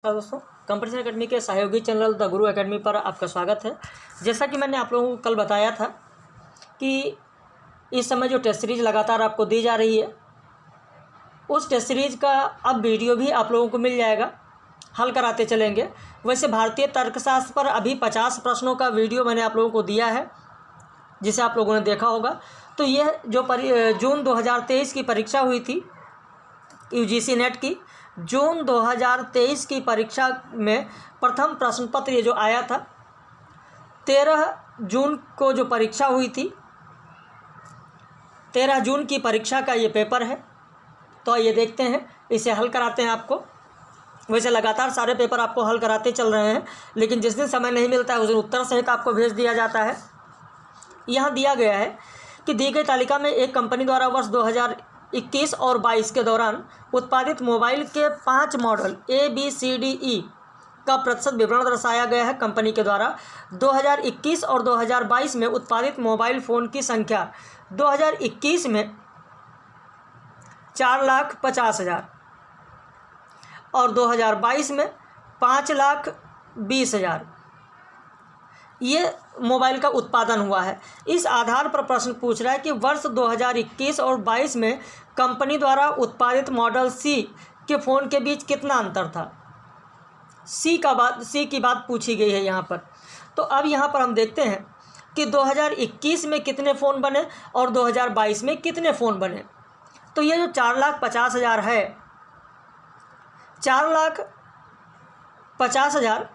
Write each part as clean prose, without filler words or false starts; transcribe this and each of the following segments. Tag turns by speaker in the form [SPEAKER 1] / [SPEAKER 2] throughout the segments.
[SPEAKER 1] दोस्तों, competition academy के सहयोगी चैनल द गुरु एकेडमी पर आपका स्वागत है। जैसा कि मैंने आप लोगों को कल बताया था कि इस समय जो टेस्ट सीरीज़ लगातार आपको दी जा रही है, उस टेस्ट सीरीज़ का अब वीडियो भी आप लोगों को मिल जाएगा, हल कराते चलेंगे। वैसे भारतीय तर्कशास्त्र पर अभी 50 प्रश्नों का वीडियो मैंने आप लोगों को दिया है, जिसे आप लोगों ने देखा होगा। तो यह जो जून 2023 की परीक्षा हुई थी यूजीसी नेट की, जून 2023 की परीक्षा में प्रथम प्रश्न पत्र ये जो आया था, 13 जून को जो परीक्षा हुई थी, 13 जून की परीक्षा का ये पेपर है। तो ये देखते हैं, इसे हल कराते हैं आपको। वैसे लगातार सारे पेपर आपको हल कराते चल रहे हैं, लेकिन जिस दिन समय नहीं मिलता है उस दिन उत्तर सहित आपको भेज दिया जाता है। यहाँ दिया गया है कि दी गई तालिका में एक कंपनी द्वारा वर्ष 2021 और 22 के दौरान उत्पादित मोबाइल के 5 मॉडल ABCDE का प्रतिशत विवरण दर्शाया गया है। कंपनी के द्वारा 2021 और 2022 में उत्पादित मोबाइल फ़ोन की संख्या 2021 में 4,50,000 और 2022 में 5,20,000 ये मोबाइल का उत्पादन हुआ है। इस आधार पर प्रश्न पूछ रहा है कि वर्ष 2021 और 22 में कंपनी द्वारा उत्पादित मॉडल C के फ़ोन के बीच कितना अंतर था। C की बात पूछी गई है यहाँ पर। तो अब यहाँ पर हम देखते हैं कि 2021 में कितने फ़ोन बने और 2022 में कितने फ़ोन बने। तो ये जो 4,50,000 है, 4,50,000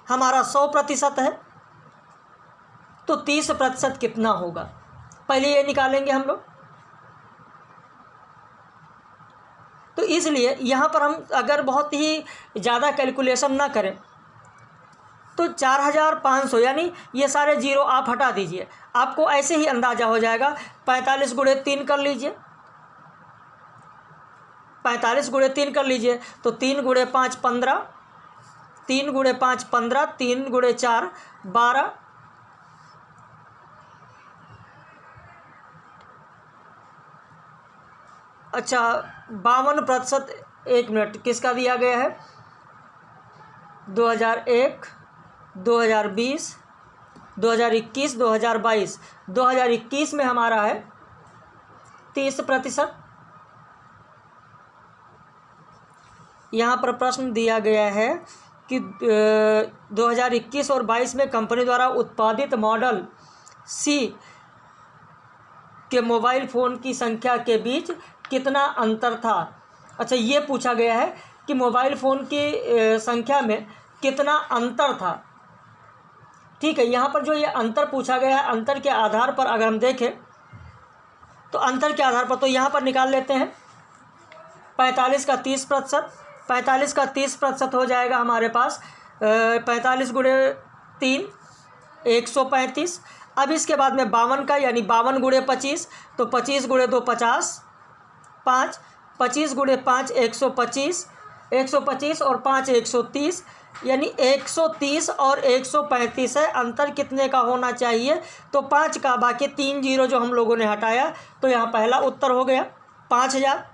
[SPEAKER 1] हमारा 100% है, तो 30% कितना होगा, पहले ये निकालेंगे हम लोग। तो इसलिए यहाँ पर हम अगर बहुत ही ज़्यादा कैलकुलेशन ना करें तो 4,500, यानी ये सारे जीरो आप हटा दीजिए, आपको ऐसे ही अंदाज़ा हो जाएगा। 45 गुणे 3 कर लीजिए, 45 गुणे 3 कर लीजिए, तो 3 गुणे 5 15, 3 गुणे 5 15, 3 गुणे 4 12, अच्छा 52%। 1 मिनट, किसका दिया गया है? 2001, 2020, 2021, 2022। 2021 में हमारा है 30%। यहाँ पर प्रश्न दिया गया है कि 2021 और 22 में कंपनी द्वारा उत्पादित मॉडल C के मोबाइल फ़ोन की संख्या के बीच कितना अंतर था। अच्छा, ये पूछा गया है कि मोबाइल फ़ोन की संख्या में कितना अंतर था। ठीक है, यहाँ पर जो ये अंतर पूछा गया है, अंतर के आधार पर अगर हम देखें तो अंतर के आधार पर तो यहाँ पर निकाल लेते हैं। 45 का 30%, 45 का 30% हो जाएगा हमारे पास 45 गुणे 3 135। अब इसके बाद में 52 का, यानी 52 गुणे 25, तो 25 गुणे 2 50, 5, 25 गुणे 5 125, 125 और 5 130, यानी 130 और 135 है। अंतर कितने का होना चाहिए? तो 5 का। बाकी 3 जीरो जो हम लोगों ने हटाया, तो यहाँ पहला उत्तर हो गया 5,000।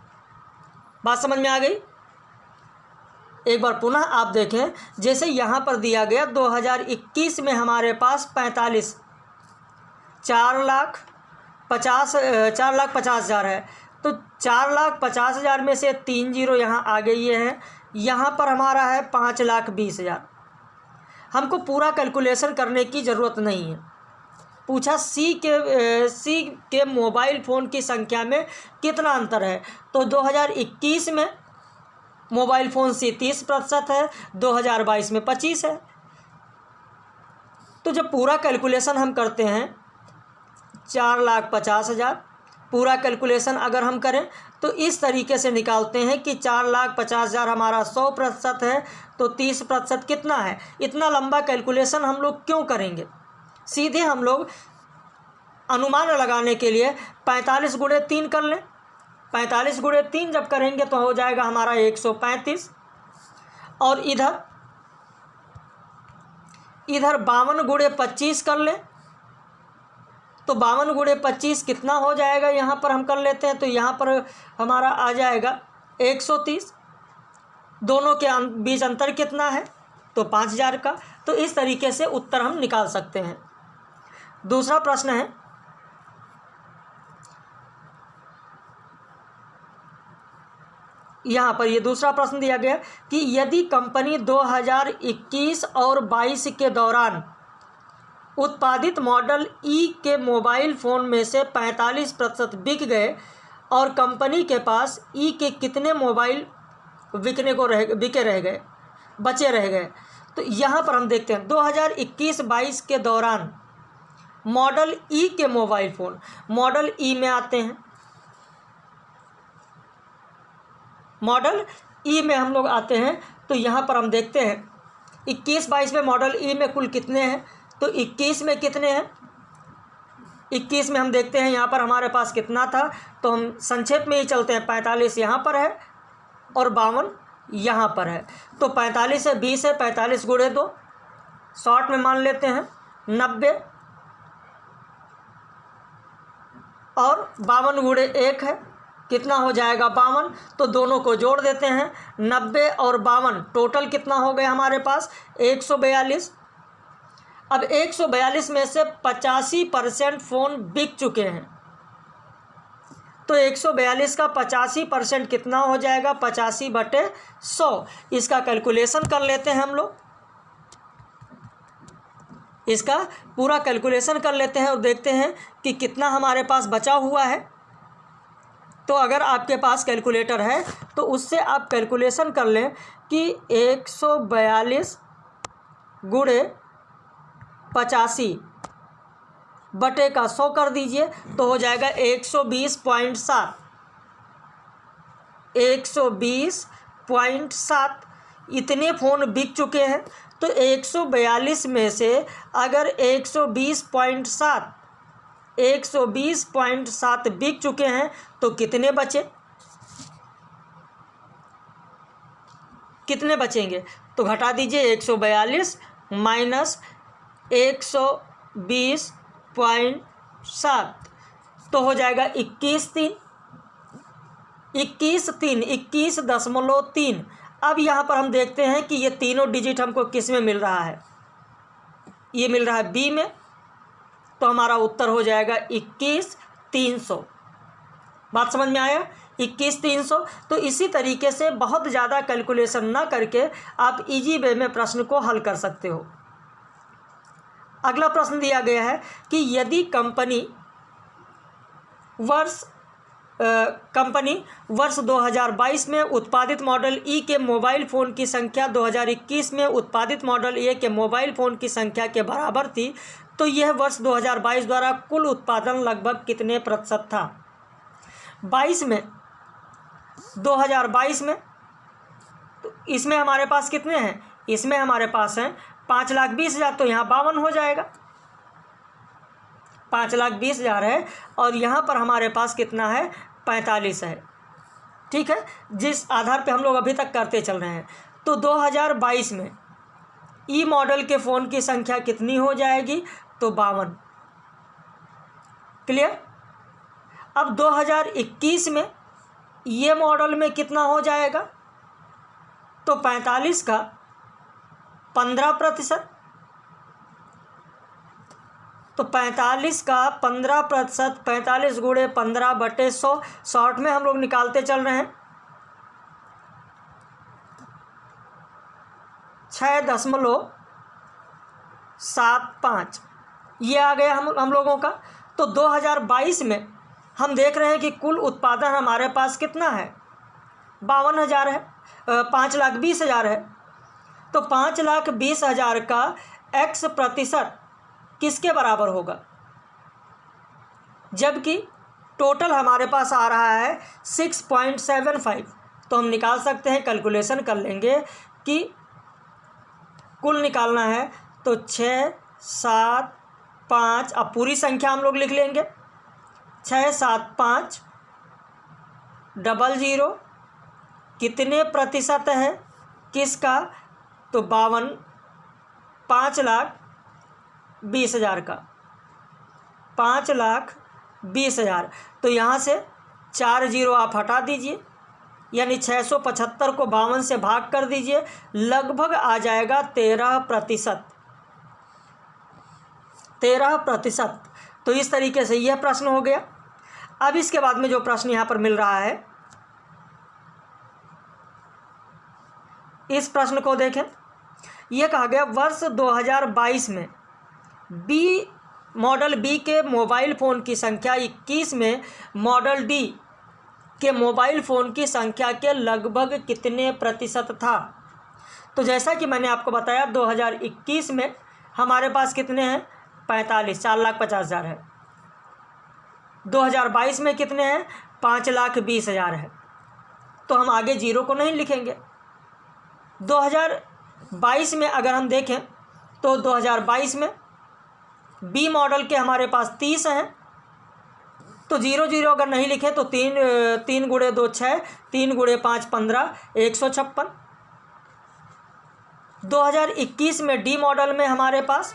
[SPEAKER 1] बात समझ में आ गई? एक बार पुनः आप देखें, जैसे यहाँ पर दिया गया 2021 में हमारे पास 45, 4,50,000 है, तो 4,50,000 में से 3 जीरो यहाँ आगे ये हैं, यहाँ पर हमारा है 5,20,000। हमको पूरा कैलकुलेशन करने की ज़रूरत नहीं है। पूछा C के मोबाइल फ़ोन की संख्या में कितना अंतर है, तो 2021 में मोबाइल फ़ोन C 30% है, 2022 में 25 है। तो जब पूरा कैलकुलेशन हम करते हैं 4,50,000, पूरा कैलकुलेशन अगर हम करें तो इस तरीके से निकालते हैं कि 4,50,000 हमारा 100% है, तो 30% कितना है। इतना लंबा कैलकुलेशन हम लोग क्यों करेंगे? सीधे हम लोग अनुमान लगाने के लिए 45 गुणे 3 कर लें। 45 गुणे 3 जब करेंगे तो हो जाएगा हमारा 135, और इधर 52 गुणे 25 कर लें, तो 52 गुणे 25 कितना हो जाएगा, यहाँ पर हम कर लेते हैं, तो यहाँ पर हमारा आ जाएगा 130। दोनों के बीच अंतर कितना है, तो 5000 का। तो इस तरीके से उत्तर हम निकाल सकते हैं। दूसरा प्रश्न है, यहाँ पर ये दूसरा प्रश्न दिया गया कि यदि कंपनी 2021 और 22 के दौरान उत्पादित मॉडल ई के मोबाइल फ़ोन में से 45% बिक गए और कंपनी के पास ई के कितने मोबाइल बचे रह गए। तो यहाँ पर हम देखते हैं 2021-22 के दौरान मॉडल ई के मोबाइल फ़ोन, मॉडल ई में आते हैं, मॉडल ई में हम लोग आते हैं। तो यहाँ पर हम देखते हैं 21-22 में मॉडल ई में कुल कितने हैं, तो 21 में कितने हैं, 21 में हम देखते हैं यहाँ पर हमारे पास कितना था, तो हम संक्षेप में ही चलते हैं। 45 यहाँ पर है और 52 यहाँ पर है। तो 45 है 20 है, 45 गुणे 2 शॉर्ट में मान लेते हैं 90 और 52 गुणे 1 है, कितना हो जाएगा 52। तो दोनों को जोड़ देते हैं, 90 और 52 टोटल कितना हो गया हमारे पास 142। अब 142 में से 85% फ़ोन बिक चुके हैं, तो 142 का 85% कितना हो जाएगा 85/100। इसका कैलकुलेशन कर लेते हैं हम लोग, इसका पूरा कैलकुलेशन कर लेते हैं और देखते हैं कि कितना हमारे पास बचा हुआ है। तो अगर आपके पास कैलकुलेटर है तो उससे आप कैलकुलेशन कर लें कि 142 गुणे 85/100 कर दीजिए, तो हो जाएगा 120.7। 120.7 इतने फ़ोन बिक चुके हैं। तो 142 में से अगर 120.7 बिक चुके हैं तो कितने बचे, कितने बचेंगे, तो घटा दीजिए 142 माइनस 120.7, तो हो जाएगा 21.3। अब यहाँ पर हम देखते हैं कि ये तीनों डिजिट हमको किस में मिल रहा है, ये मिल रहा है बी में। तो हमारा उत्तर हो जाएगा 21,300। बात समझ में आया, 21,300। तो इसी तरीके से बहुत ज़्यादा कैलकुलेशन ना करके आप इजी वे में प्रश्न को हल कर सकते हो। अगला प्रश्न दिया गया है कि यदि कंपनी वर्ष 2022 में उत्पादित मॉडल ई के मोबाइल फ़ोन की संख्या 2021 में उत्पादित मॉडल ए के मोबाइल फ़ोन की संख्या के बराबर थी, तो यह वर्ष 2022 द्वारा कुल उत्पादन लगभग कितने प्रतिशत था। 2022 में तो इसमें हमारे पास कितने हैं, इसमें हमारे पास हैं 5,20,000, तो यहाँ 52 हो जाएगा। 5,20,000 है और यहाँ पर हमारे पास कितना है 45 है। ठीक है, जिस आधार पे हम लोग अभी तक करते चल रहे हैं। तो 2022 में ई मॉडल के फ़ोन की संख्या कितनी हो जाएगी, तो 52। क्लियर। अब 2021 में ये मॉडल में कितना हो जाएगा, तो 45 का 15%, तो 45 का 15%, 45 गुणे 15/100 शॉर्ट में हम लोग निकालते चल रहे हैं 6.75 ये आ गया हम लोगों का। तो 2022 में हम देख रहे हैं कि कुल उत्पादन हमारे पास कितना है 52,000 है, 5,20,000 है। तो 5,20,000 का x% किसके बराबर होगा, जबकि टोटल हमारे पास आ रहा है 6.75। तो हम निकाल सकते हैं, कैलकुलेशन कर लेंगे कि कुल निकालना है तो 6, 7, 5, अब पूरी संख्या हम लोग लिख लेंगे 6, 7, 5, 00 कितने प्रतिशत है किसका, तो 52, 5,20,000 का 5,20,000। तो यहाँ से 4 0 आप हटा दीजिए, यानी 675 को 52 से भाग कर दीजिए, लगभग आ जाएगा 13%। 13%। तो इस तरीके से यह प्रश्न हो गया। अब इसके बाद में जो प्रश्न यहाँ पर मिल रहा है, इस प्रश्न को देखें। यह कहा गया वर्ष 2022 में मॉडल बी के मोबाइल फ़ोन की संख्या 21 में मॉडल डी के मोबाइल फ़ोन की संख्या के लगभग कितने प्रतिशत था। तो जैसा कि मैंने आपको बताया 2021 में हमारे पास कितने हैं, 45, 4,50,000 है। 2022 में कितने हैं, 5,20,000 है। तो हम आगे जीरो को नहीं लिखेंगे। 2022 में अगर हम देखें तो 2022 में बी मॉडल के हमारे पास 30 हैं, तो 0 अगर नहीं लिखे तो 3 गुणे 2 6, 3 गुणे 5 15, 156। 2021 में डी मॉडल में हमारे पास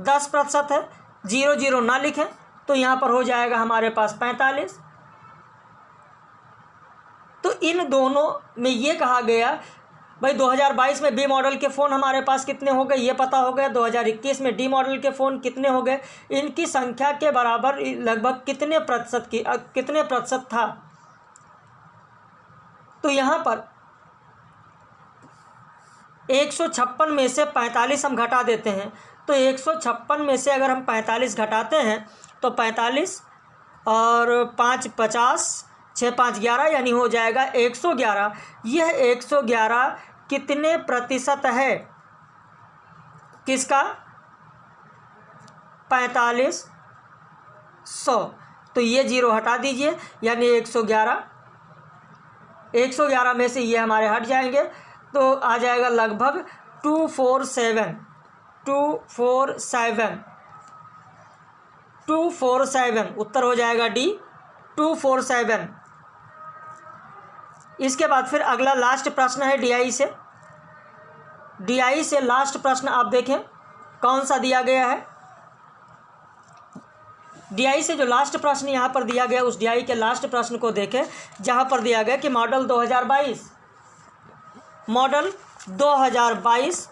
[SPEAKER 1] 10% है, 0 ना लिखें तो यहाँ पर हो जाएगा हमारे पास 45। तो इन दोनों में ये कहा गया भाई 2022 में बी मॉडल के फ़ोन हमारे पास कितने हो गए ये पता हो गया, 2021 में डी मॉडल के फ़ोन कितने हो गए, इनकी संख्या के बराबर लगभग कितने प्रतिशत था। तो यहाँ पर 156 में से 45 हम घटा देते हैं, तो 156 में से अगर हम 45 घटाते हैं तो 45 और 5 50, 6 5 11, यानी हो जाएगा 111। यह 111 कितने प्रतिशत है, किसका, 4500। तो ये जीरो हटा दीजिए, यानी 111 में से ये हमारे हट जाएंगे, तो आ जाएगा लगभग 247। उत्तर हो जाएगा डी, 247। इसके बाद फिर अगला लास्ट प्रश्न है डीआई से लास्ट प्रश्न आप देखें कौन सा दिया गया है। डीआई से जो लास्ट प्रश्न यहाँ पर दिया गया, उस डीआई के लास्ट प्रश्न को देखें, जहाँ पर दिया गया कि मॉडल 2022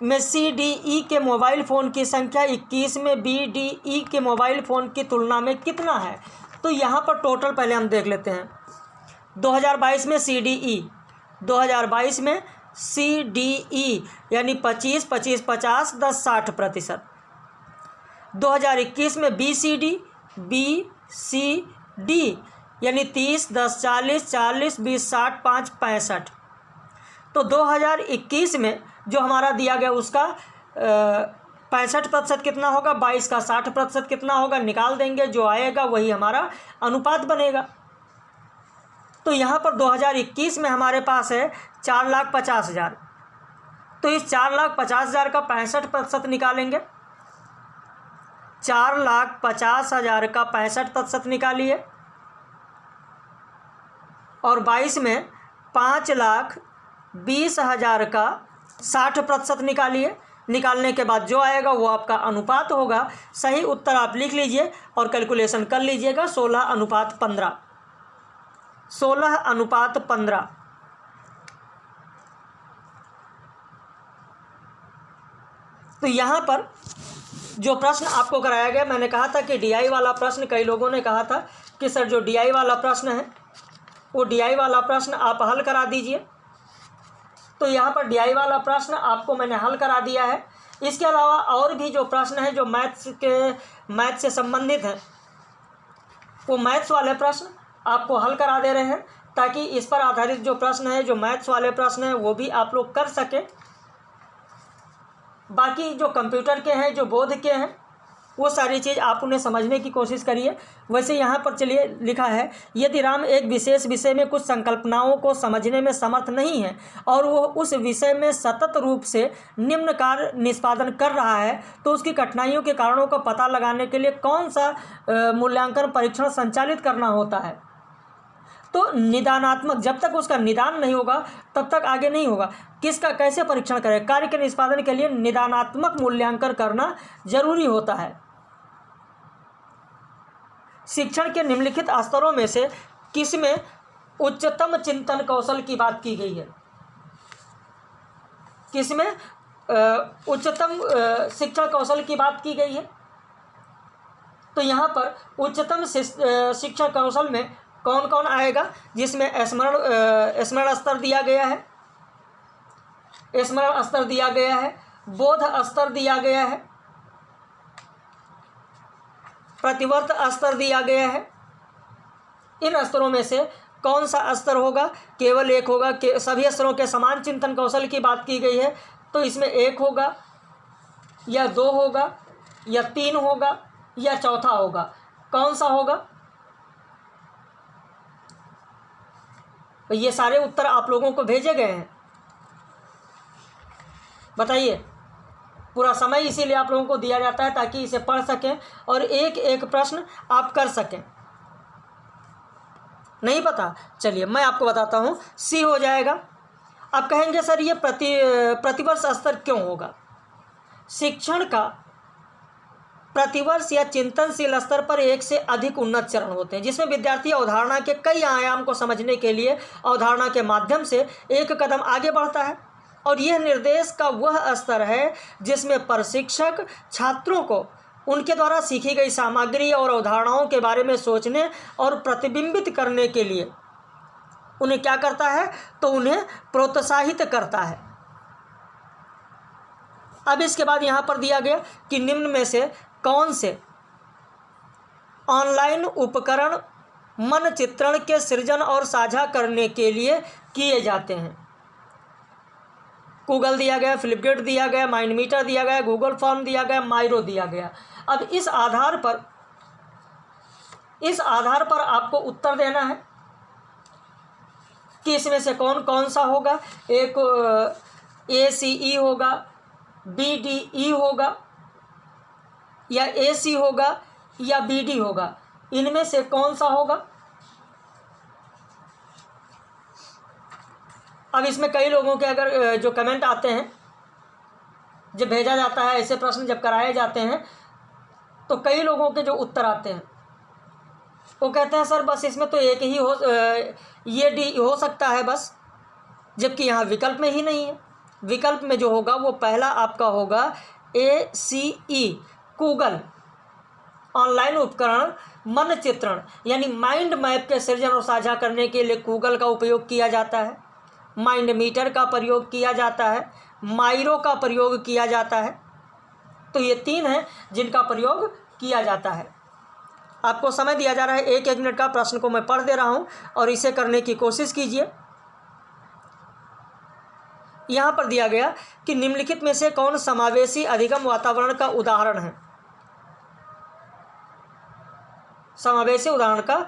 [SPEAKER 1] में CDE के मोबाइल फ़ोन की संख्या 21 में BDE के मोबाइल फ़ोन की तुलना में कितना है। तो यहाँ पर टोटल पहले हम देख लेते हैं। 2022 में CDE, 2022 में CDE यानी 25 25 50 10 60%। 2021 में BCD यानी 30 10 40 40 20 60 5 65। तो 2021 में जो हमारा दिया गया उसका 65% कितना होगा, 22 का 60% कितना होगा, निकाल देंगे, जो आएगा वही हमारा अनुपात बनेगा। तो यहाँ पर 2021 में हमारे पास है 4,50,000। तो इस 4,50,000 का 65% निकालेंगे। 4,50,000 का 65% निकालिए, और 22 में 5,20,000 का 60% निकालिए। निकालने के बाद जो आएगा वो आपका अनुपात होगा। सही उत्तर आप लिख लीजिए और कैलकुलेशन कर लीजिएगा, 16:15। 16:15। तो यहाँ पर जो प्रश्न आपको कराया गया, मैंने कहा था कि डीआई वाला प्रश्न, कई लोगों ने कहा था कि सर जो डीआई वाला प्रश्न है वो डीआई वाला प्रश्न आप हल करा दीजिए। तो यहाँ पर डीआई वाला प्रश्न आपको मैंने हल करा दिया है। इसके अलावा और भी जो प्रश्न हैं जो मैथ से संबंधित हैं, वो मैथ्स वाले प्रश्न आपको हल करा दे रहे हैं, ताकि इस पर आधारित जो प्रश्न है, जो मैथ्स वाले प्रश्न हैं, वो भी आप लोग कर सकें। बाकी जो कंप्यूटर के हैं, जो बोध के हैं, वो सारी चीज़ आप उन्हें समझने की कोशिश करिए। वैसे यहाँ पर चलिए लिखा है, यदि राम एक विशेष विषय में कुछ संकल्पनाओं को समझने में समर्थ नहीं है और वो उस विषय में सतत रूप से निम्न कार्य निष्पादन कर रहा है, तो उसकी कठिनाइयों के कारणों का पता लगाने के लिए कौन सा मूल्यांकन परीक्षण संचालित करना होता है। तो निदानात्मक, जब तक उसका निदान नहीं होगा तब तक आगे नहीं होगा। किसका कैसे परीक्षण करें, कार्य के निष्पादन के लिए निदानात्मक मूल्यांकन करना जरूरी होता है। शिक्षण के निम्नलिखित स्तरों में से किसमें उच्चतम चिंतन कौशल की बात की गई है। किसमें? उच्चतम शिक्षण कौशल की बात की गई है। तो यहाँ पर उच्चतम शिक्षण कौशल में कौन कौन आएगा? जिसमें स्मरण स्तर दिया गया है, स्मरण स्तर दिया गया है, बोध स्तर दिया गया है, प्रतिवर्त स्तर दिया गया है। इन स्तरों में से कौन सा स्तर होगा? केवल एक होगा। सभी स्तरों के समान चिंतन कौशल की बात की गई है, तो इसमें एक होगा या दो होगा या तीन होगा या चौथा होगा। कौन सा होगा? तो ये सारे उत्तर आप लोगों को भेजे गए हैं, बताइए। पूरा समय इसीलिए आप लोगों को दिया जाता है ताकि इसे पढ़ सकें और एक एक प्रश्न आप कर सकें। नहीं पता? चलिए मैं आपको बताता हूँ। सी हो जाएगा। अब कहेंगे सर ये प्रतिवर्ष स्तर क्यों होगा? शिक्षण का प्रतिवर्ष या चिंतनशील स्तर पर एक से अधिक उन्नत चरण होते हैं, जिसमें विद्यार्थी अवधारणा के कई आयाम को समझने के लिए अवधारणा के माध्यम से एक कदम आगे बढ़ता है। और यह निर्देश का वह स्तर है जिसमें प्रशिक्षक छात्रों को उनके द्वारा सीखी गई सामग्री और अवधारणाओं के बारे में सोचने और प्रतिबिंबित करने के लिए उन्हें क्या करता है? तो उन्हें प्रोत्साहित करता है। अब इसके बाद यहाँ पर दिया गया कि निम्न में से कौन से ऑनलाइन उपकरण मन चित्रण के सृजन और साझा करने के लिए किए जाते हैं? गूगल दिया गया, फ्लिपकार्ट दिया गया, माइंड मीटर दिया गया, गूगल फॉर्म दिया गया, माइरो दिया गया। अब इस आधार पर आपको उत्तर देना है कि इसमें से कौन कौन सा होगा। एक ACE होगा, BDE होगा या AC होगा या BD होगा। इनमें से कौन सा होगा? अब इसमें कई लोगों के अगर जो कमेंट आते हैं, जब भेजा जाता है ऐसे प्रश्न जब कराए जाते हैं, तो कई लोगों के जो उत्तर आते हैं वो कहते हैं सर बस इसमें तो एक ही ये डी हो सकता है बस, जबकि यहाँ विकल्प में ही नहीं है। विकल्प में जो होगा वो पहला आपका होगा ACE, गूगल ऑनलाइन उपकरण मन चित्रण यानी माइंड मैप के सृजन और साझा करने के लिए गूगल का उपयोग किया जाता है, माइंड मीटर का प्रयोग किया जाता है, माइरो का प्रयोग किया जाता है। तो ये तीन हैं जिनका प्रयोग किया जाता है। आपको समय दिया जा रहा है 1-1 मिनट का। प्रश्न को मैं पढ़ दे रहा हूँ और इसे करने की कोशिश कीजिए। यहाँ पर दिया गया कि निम्नलिखित में से कौन समावेशी अधिगम वातावरण का उदाहरण है? समावेशी उदाहरण का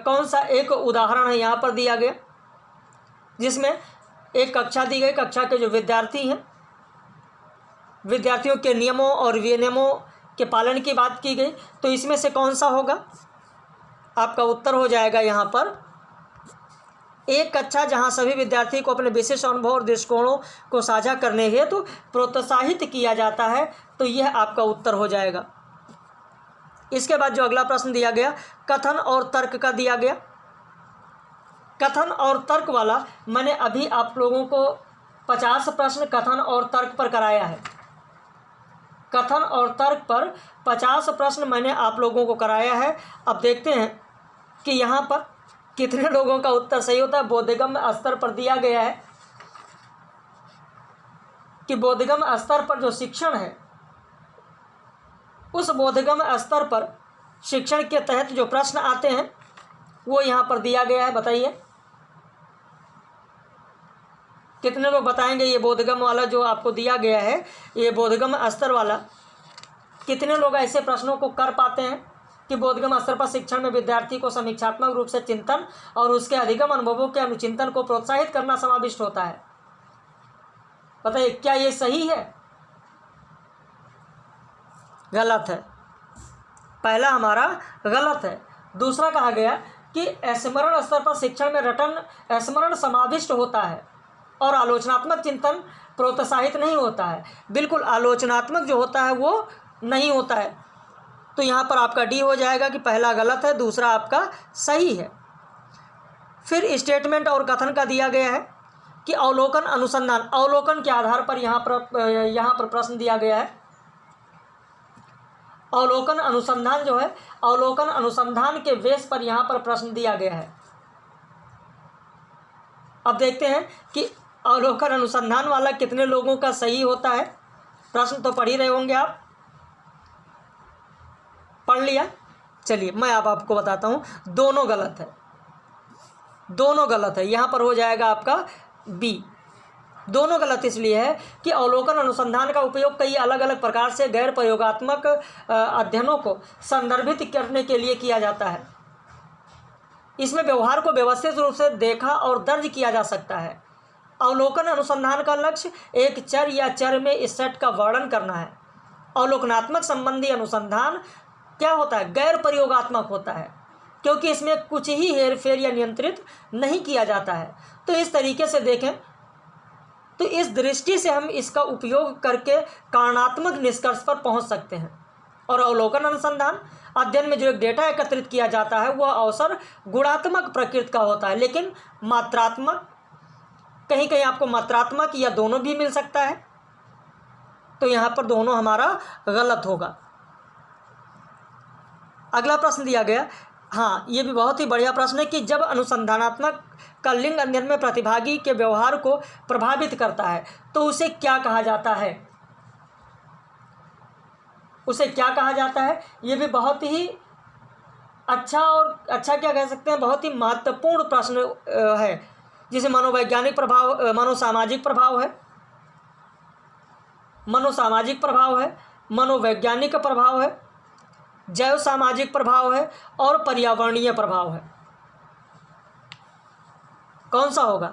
[SPEAKER 1] कौन सा एक उदाहरण है यहाँ पर दिया गया, जिसमें एक कक्षा दी गई, कक्षा के जो विद्यार्थी हैं, विद्यार्थियों के नियमों और विनियमों के पालन की बात की गई। तो इसमें से कौन सा होगा? आपका उत्तर हो जाएगा यहाँ पर एक कक्षा जहाँ सभी विद्यार्थी को अपने विशेष अनुभव और दृष्टिकोणों को साझा करने हेतु प्रोत्साहित किया जाता है। तो यह आपका उत्तर हो जाएगा। इसके बाद जो अगला प्रश्न दिया गया कथन और तर्क का दिया गया। कथन और तर्क वाला मैंने अभी आप लोगों को 50 प्रश्न कथन और तर्क पर कराया है। कथन और तर्क पर 50 प्रश्न मैंने आप लोगों को कराया है। अब देखते हैं कि यहाँ पर कितने लोगों का उत्तर सही होता है। बोधगम्य स्तर पर दिया गया है कि बोधगम्य स्तर पर जो शिक्षण है, उस बोधगम्य स्तर पर शिक्षण के तहत जो प्रश्न आते हैं वो यहाँ पर दिया गया है। बताइए कितने लोग बताएंगे ये बोधगम्य वाला जो आपको दिया गया है, ये बोधगम्य स्तर वाला कितने लोग ऐसे प्रश्नों को कर पाते हैं कि बोधगम्य स्तर पर शिक्षण में विद्यार्थी को समीक्षात्मक रूप से चिंतन और उसके अधिगम अनुभवों के अनुचिंतन को प्रोत्साहित करना समाविष्ट होता है। बताइए क्या ये सही है? गलत है। पहला हमारा गलत है। दूसरा कहा गया कि स्मरण स्तर पर शिक्षण में रटन स्मरण समाविष्ट होता है और आलोचनात्मक चिंतन प्रोत्साहित नहीं होता है। बिल्कुल आलोचनात्मक जो होता है वो नहीं होता है। तो यहाँ पर आपका डी हो जाएगा कि पहला गलत है, दूसरा आपका सही है। फिर स्टेटमेंट और कथन का दिया गया है कि अवलोकन अनुसंधान, अवलोकन के आधार पर यहाँ पर प्रश्न दिया गया है। अवलोकन अनुसंधान जो है, अवलोकन अनुसंधान के बेस पर यहाँ पर प्रश्न दिया गया है। अब देखते हैं कि अवलोकन अनुसंधान वाला कितने लोगों का सही होता है। प्रश्न तो पढ़ ही रहे होंगे आप, पढ़ लिया। चलिए मैं अब आपको बताता हूँ, दोनों गलत है, दोनों गलत है। यहाँ पर हो जाएगा आपका बी। दोनों गलत इसलिए है कि अवलोकन अनुसंधान का उपयोग कई अलग अलग प्रकार से गैर प्रयोगात्मक अध्ययनों को संदर्भित करने के लिए किया जाता है। इसमें व्यवहार को व्यवस्थित रूप से देखा और दर्ज किया जा सकता है। अवलोकन अनुसंधान का लक्ष्य एक चर या चर में इस सेट का वर्णन करना है। अवलोकनात्मक संबंधी अनुसंधान क्या होता है? गैर प्रयोगात्मक होता है, क्योंकि इसमें कुछ ही हेरफेर या नियंत्रित नहीं किया जाता है। तो इस तरीके से देखें तो इस दृष्टि से हम इसका उपयोग करके कारणात्मक निष्कर्ष पर पहुंच सकते हैं। और अवलोकन अनुसंधान अध्ययन में जो एक डेटा एकत्रित किया जाता है वह अवसर गुणात्मक प्रकृति का होता है, लेकिन मात्रात्मक, कहीं कहीं आपको मात्रात्मक या दोनों भी मिल सकता है। तो यहाँ पर दोनों हमारा गलत होगा। अगला प्रश्न दिया गया, हाँ ये भी बहुत ही बढ़िया प्रश्न है कि जब अनुसंधानात्मक का लिंग अध्ययन में प्रतिभागी के व्यवहार को प्रभावित करता है तो उसे क्या कहा जाता है? उसे क्या कहा जाता है? ये भी बहुत ही अच्छा, और अच्छा क्या कह सकते हैं, बहुत ही महत्वपूर्ण प्रश्न है, जिसे मनोवैज्ञानिक प्रभाव, मनोसामाजिक प्रभाव है, मनोसामाजिक प्रभाव है, मनोवैज्ञानिक प्रभाव है, जैव सामाजिक प्रभाव है और पर्यावरणीय प्रभाव है। कौन सा होगा?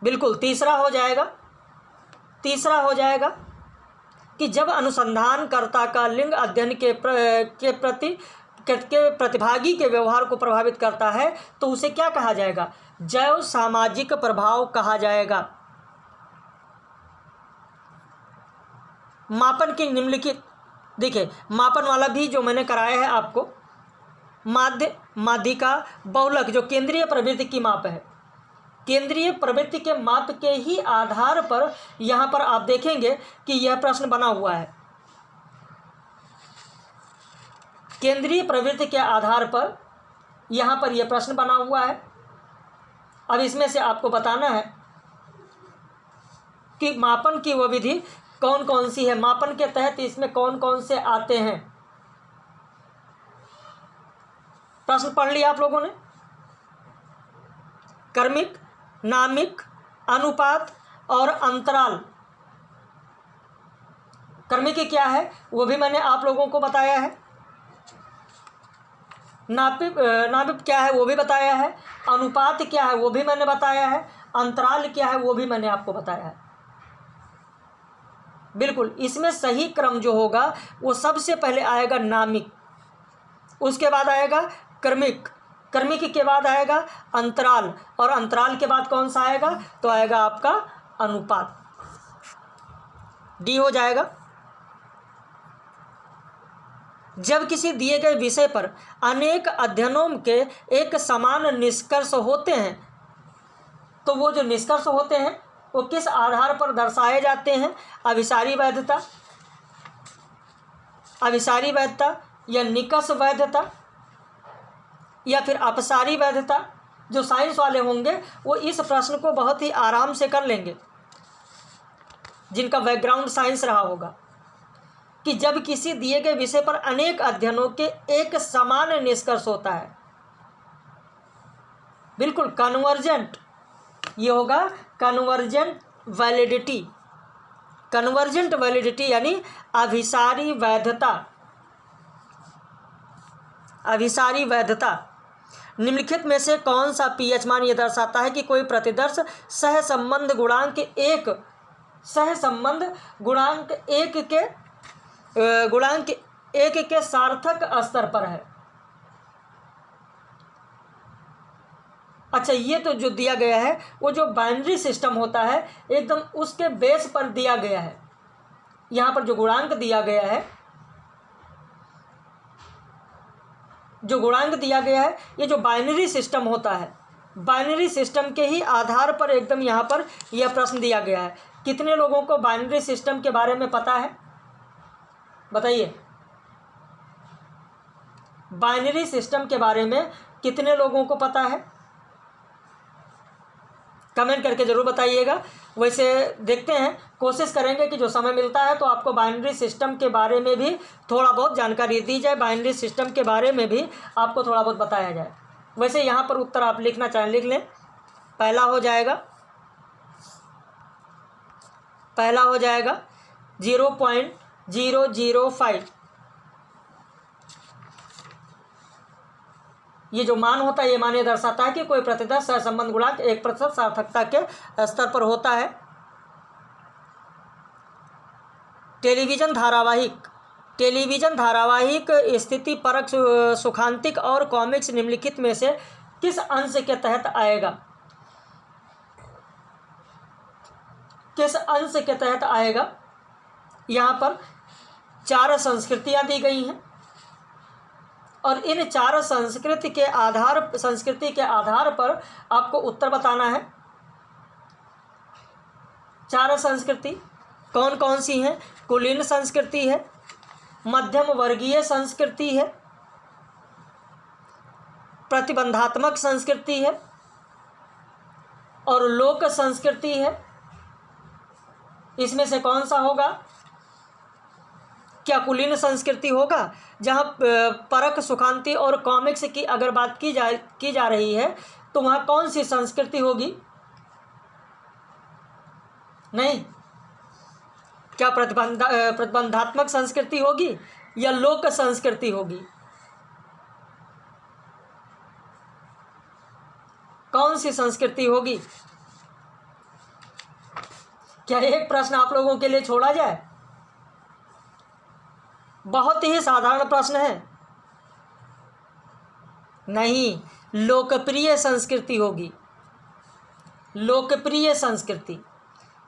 [SPEAKER 1] बिल्कुल तीसरा हो जाएगा। तीसरा हो जाएगा कि जब अनुसंधानकर्ता का लिंग अध्ययन के प्रतिभागी के व्यवहार को प्रभावित करता है तो उसे क्या कहा जाएगा? जैव सामाजिक प्रभाव कहा जाएगा। मापन की निम्नलिखित, देखिए मापन वाला भी जो मैंने कराया है आपको, माध्य, माध्यिका, बहुलक, जो केंद्रीय प्रवृत्ति की माप है, केंद्रीय प्रवृत्ति के माप के ही आधार पर यहाँ पर आप देखेंगे कि यह प्रश्न बना हुआ है। केंद्रीय प्रवृत्ति के आधार पर यहाँ पर यह प्रश्न बना हुआ है। अब इसमें से आपको बताना है कि मापन की वह विधि कौन कौन सी है, मापन के तहत इसमें कौन कौन से आते हैं। प्रश्न पढ़ लिया आप लोगों ने? क्रमिक, नामिक, अनुपात और अंतराल। क्रमिक क्या है वो भी मैंने आप लोगों को बताया है। नामिक क्या है वो भी बताया है। अनुपात क्या है वो भी मैंने बताया है। अंतराल क्या है वो भी मैंने आपको बताया है। बिल्कुल, इसमें सही क्रम जो होगा वो सबसे पहले आएगा नामिक, उसके बाद आएगा क्रमिक, क्रमिक के बाद आएगा अंतराल, और अंतराल के बाद कौन सा आएगा? तो आएगा आपका अनुपात। डी हो जाएगा। जब किसी दिए गए विषय पर अनेक अध्ययनों के एक समान निष्कर्ष होते हैं तो वो जो निष्कर्ष होते हैं वो किस आधार पर दर्शाए जाते हैं? अभिसारी वैधता, अभिसारी वैधता या निकष वैधता या फिर अपसारी वैधता। जो साइंस वाले होंगे वो इस प्रश्न को बहुत ही आराम से कर लेंगे, जिनका बैकग्राउंड साइंस रहा होगा, कि जब किसी दिए गए विषय पर अनेक अध्ययनों के एक समान निष्कर्ष होता है। बिल्कुल कन्वर्जेंट, ये होगा कन्वर्जेंट वैलिडिटी। कन्वर्जेंट वैलिडिटी यानी अभिसारी वैधता। अभिसारी वैधता। निम्नलिखित में से कौन सा पीएच मान यह दर्शाता है कि कोई प्रतिदर्श सहसंबंध गुणांक एक, सहसंबंध गुणांक एक के सार्थक स्तर पर है? अच्छा, ये तो जो दिया गया है वो जो बाइनरी सिस्टम होता है एकदम उसके बेस पर दिया गया है। यहाँ पर जो गुणांक दिया गया है जो गुणांक दिया गया है ये जो बाइनरी सिस्टम होता है, बाइनरी सिस्टम के ही आधार पर एकदम यहाँ पर यह प्रश्न दिया गया है। कितने लोगों को बाइनरी सिस्टम के बारे में पता है, बताइए। बाइनरी सिस्टम के बारे में कितने लोगों को पता है, कमेंट करके ज़रूर बताइएगा। वैसे देखते हैं, कोशिश करेंगे कि जो समय मिलता है तो आपको बाइनरी सिस्टम के बारे में भी थोड़ा बहुत जानकारी दी जाए, बाइनरी सिस्टम के बारे में भी आपको थोड़ा बहुत बताया जाए। वैसे यहाँ पर उत्तर आप लिखना चाहें लिख लें। पहला हो जाएगा 0.005। ये जो मान होता है ये मान ये दर्शाता है कि कोई प्रतिदर्श सहसंबंध गुणांक 1% सार्थकता के स्तर पर होता है। टेलीविज़न धारावाहिक स्थिति परक सुखांतिक और कॉमिक्स निम्नलिखित में से किस अंश के तहत आएगा, किस अंश के तहत आएगा। यहाँ पर 4 संस्कृतियाँ दी गई हैं और इन 4 संस्कृति के आधार पर आपको उत्तर बताना है। 4 संस्कृति कौन कौन सी हैं? कुलीन संस्कृति है, मध्यम वर्गीय संस्कृति है, प्रतिबंधात्मक संस्कृति है और लोक संस्कृति है। इसमें से कौन सा होगा? क्या कुलीन संस्कृति होगा? जहाँ परक सुखांति और कॉमिक्स की अगर बात की जा रही है तो वहाँ कौन सी संस्कृति होगी? नहीं। क्या प्रतिबंधात्मक संस्कृति होगी या लोक संस्कृति होगी? कौन सी संस्कृति होगी? क्या एक प्रश्न आप लोगों के लिए छोड़ा जाए? बहुत ही साधारण प्रश्न है। नहीं, लोकप्रिय संस्कृति होगी, लोकप्रिय संस्कृति।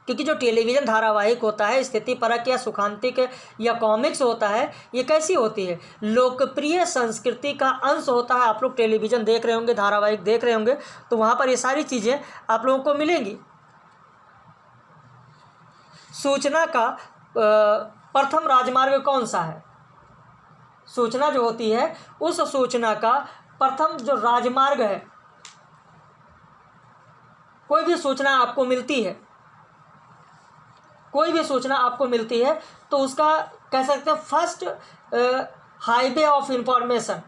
[SPEAKER 1] क्योंकि जो टेलीविज़न धारावाहिक होता है स्थिति परक या सुखांतिक या कॉमिक्स होता है, ये कैसी होती है? लोकप्रिय संस्कृति का अंश होता है। आप लोग टेलीविज़न देख रहे होंगे, धारावाहिक देख रहे होंगे, तो वहाँ पर ये सारी चीज़ें आप लोगों को मिलेंगी। सूचना का प्रथम राजमार्ग कौन सा है? सूचना जो होती है उस सूचना का प्रथम जो राजमार्ग है, कोई भी सूचना आपको मिलती है, कोई भी सूचना आपको मिलती है तो उसका कह सकते हैं फर्स्ट हाईवे ऑफ इंफॉर्मेशन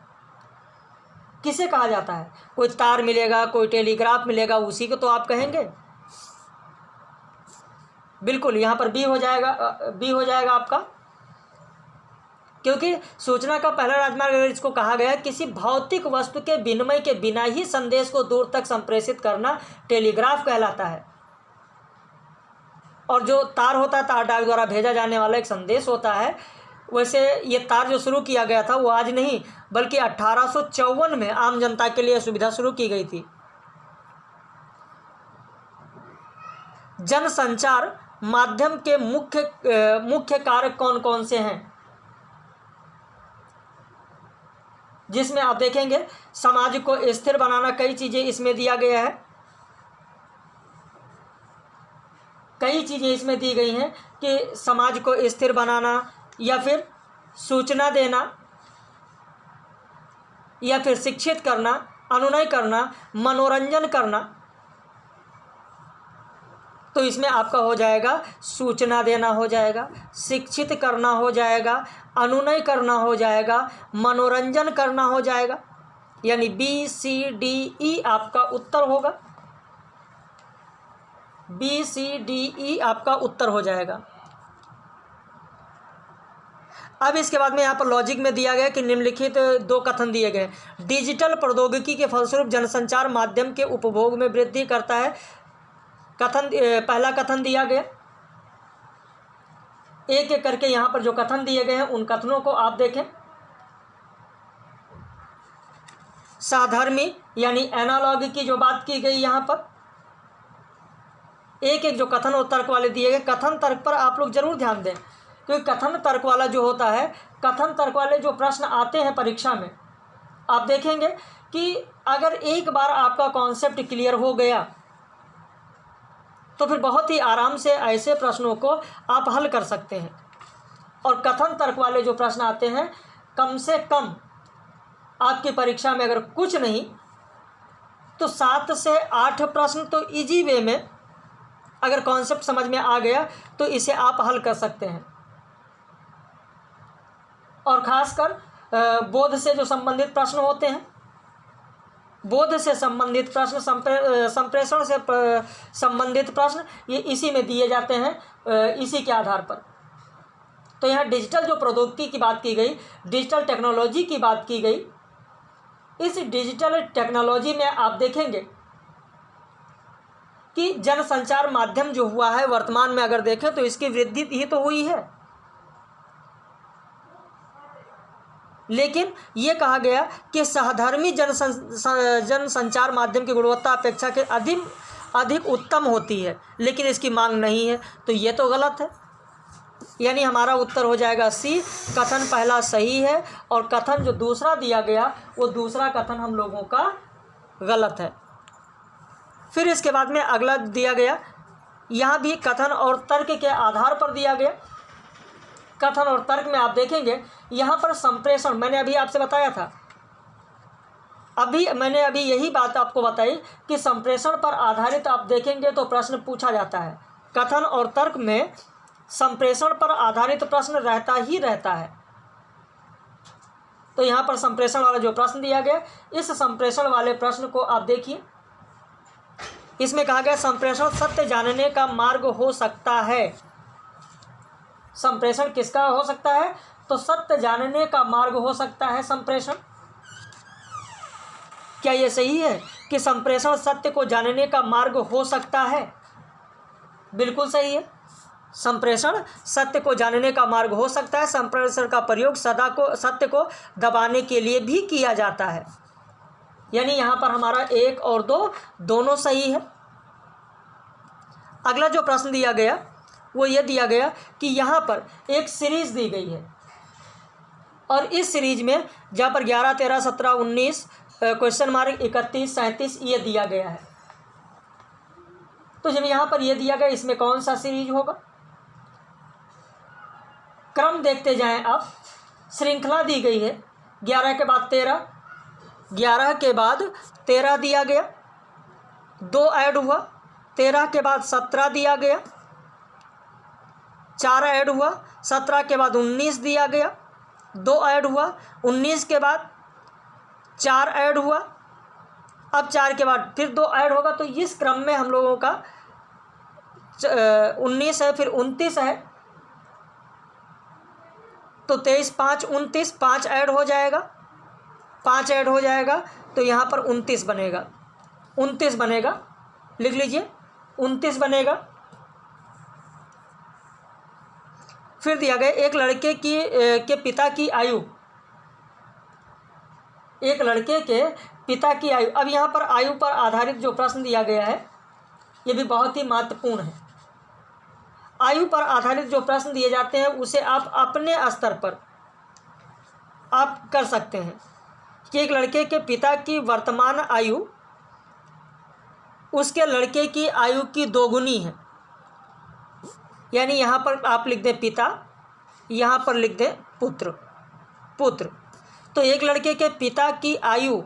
[SPEAKER 1] किसे कहा जाता है? कोई तार मिलेगा, कोई टेलीग्राफ मिलेगा, उसी को तो आप कहेंगे। बिल्कुल, यहाँ पर बी हो जाएगा आपका, क्योंकि सूचना का पहला राजमार्ग अगर इसको कहा गया है किसी भौतिक वस्तु के विनिमय के बिना ही संदेश को दूर तक संप्रेषित करना टेलीग्राफ कहलाता है। और जो तार होता है, तार डाक द्वारा भेजा जाने वाला एक संदेश होता है। वैसे ये तार जो शुरू किया गया था वो आज नहीं बल्कि 1854 में आम जनता के लिए सुविधा शुरू की गई थी। जनसंचार माध्यम के मुख्य कारक कौन कौन से हैं? जिसमें आप देखेंगे समाज को स्थिर बनाना, कई चीज़ें इसमें दिया गया है, कई चीज़ें इसमें दी गई हैं कि समाज को स्थिर बनाना या फिर सूचना देना या फिर शिक्षित करना, अनुनय करना, मनोरंजन करना। तो इसमें आपका हो जाएगा सूचना देना हो जाएगा, शिक्षित करना हो जाएगा, अनुनय करना हो जाएगा, मनोरंजन करना हो जाएगा। यानी BCDE आपका उत्तर होगा, BCDE आपका उत्तर हो जाएगा। अब इसके बाद में यहाँ पर लॉजिक में दिया गया कि निम्नलिखित 2 कथन दिए गए। डिजिटल प्रौद्योगिकी के फलस्वरूप जनसंचार माध्यम के उपभोग में वृद्धि करता है। पहला कथन दिया गया, एक एक करके यहाँ पर जो कथन दिए गए हैं उन कथनों को आप देखें। साधर्मी यानी एनालॉगी की जो बात की गई यहाँ पर, एक एक जो कथन और तर्क वाले दिए गए, कथन तर्क पर आप लोग जरूर ध्यान दें, क्योंकि कथन तर्क वाला जो होता है, कथन तर्क वाले जो प्रश्न आते हैं परीक्षा में, आप देखेंगे कि अगर एक बार आपका कॉन्सेप्ट क्लियर हो गया तो फिर बहुत ही आराम से ऐसे प्रश्नों को आप हल कर सकते हैं। और कथन तर्क वाले जो प्रश्न आते हैं, कम से कम आपकी परीक्षा में अगर कुछ नहीं तो 7 से 8 प्रश्न तो इजी वे में, अगर कॉन्सेप्ट समझ में आ गया तो इसे आप हल कर सकते हैं। और ख़ासकर बोध से जो संबंधित प्रश्न होते हैं, बोध से संबंधित प्रश्न, संप्रेषण से संबंधित प्रश्न, ये इसी में दिए जाते हैं, इसी के आधार पर। तो यहाँ डिजिटल जो प्रौद्योगिकी की बात की गई, डिजिटल टेक्नोलॉजी की बात की गई, इस डिजिटल टेक्नोलॉजी में आप देखेंगे कि जनसंचार माध्यम जो हुआ है वर्तमान में अगर देखें तो इसकी वृद्धि ही तो हुई है। लेकिन ये कहा गया कि सहधर्मी जनसंचार माध्यम की गुणवत्ता अपेक्षा के अधिक उत्तम होती है, लेकिन इसकी मांग नहीं है, तो ये तो गलत है। यानी हमारा उत्तर हो जाएगा सी, कथन पहला सही है और कथन जो दूसरा दिया गया वो दूसरा कथन हम लोगों का गलत है। फिर इसके बाद में अगला दिया गया, यहाँ भी कथन और तर्क के आधार पर दिया गया। कथन और तर्क में आप देखेंगे यहाँ पर संप्रेषण, मैंने अभी आपसे बताया था, मैंने अभी यही बात आपको बताई कि संप्रेषण पर आधारित आप देखेंगे तो प्रश्न पूछा जाता है। कथन और तर्क में संप्रेषण पर आधारित प्रश्न रहता ही रहता है। तो यहाँ पर संप्रेषण वाला जो प्रश्न दिया गया, इस संप्रेषण वाले प्रश्न को आप देखिए। इसमें कहा गया संप्रेषण सत्य जानने का मार्ग हो सकता है। संप्रेषण किसका हो सकता है? तो सत्य जानने का मार्ग हो सकता है संप्रेषण। क्या यह सही है कि संप्रेषण सत्य को जानने का मार्ग हो सकता है? बिल्कुल सही है। संप्रेषण सत्य को जानने का मार्ग हो सकता है। संप्रेषण का प्रयोग सत्य को दबाने के लिए भी किया जाता है। यानी यहाँ पर हमारा 1 और 2 दोनों सही है। अगला जो प्रश्न दिया गया वो ये दिया गया कि यहाँ पर एक सीरीज दी गई है और इस सीरीज में जहाँ पर 11, 13, 17, 19 क्वेश्चन मार्क 31, 37 ये दिया गया है। तो जब यहाँ पर ये दिया गया, इसमें कौन सा सीरीज होगा? क्रम देखते जाएं आप। श्रृंखला दी गई है, 11 के बाद 13, 11 के बाद 13 दिया गया, 2 ऐड हुआ, 13 के बाद 17 दिया गया, 4 ऐड हुआ, 17 के बाद 19 दिया गया, 2 ऐड हुआ, 19 के बाद 4 ऐड हुआ, अब 4 के बाद फिर 2 ऐड होगा। तो इस क्रम में हम लोगों का 19 है, फिर 29 है, तो 23, 5, 29, 5 ऐड हो जाएगा, 5 ऐड हो जाएगा, तो यहाँ पर 29 बनेगा। 29 बनेगा, लिख लीजिए, 29 बनेगा। फिर दिया गया एक लड़के के पिता की आयु, एक लड़के के पिता की आयु। अब यहाँ पर आयु पर आधारित जो प्रश्न दिया गया है ये भी बहुत ही महत्वपूर्ण है। आयु पर आधारित जो प्रश्न दिए जाते हैं उसे आप अपने स्तर पर आप कर सकते हैं कि एक लड़के के पिता की वर्तमान आयु उसके लड़के की आयु की दोगुनी है। यानी यहाँ पर आप लिख दें पिता, यहाँ पर लिख दें पुत्र। तो एक लड़के के पिता की आयु,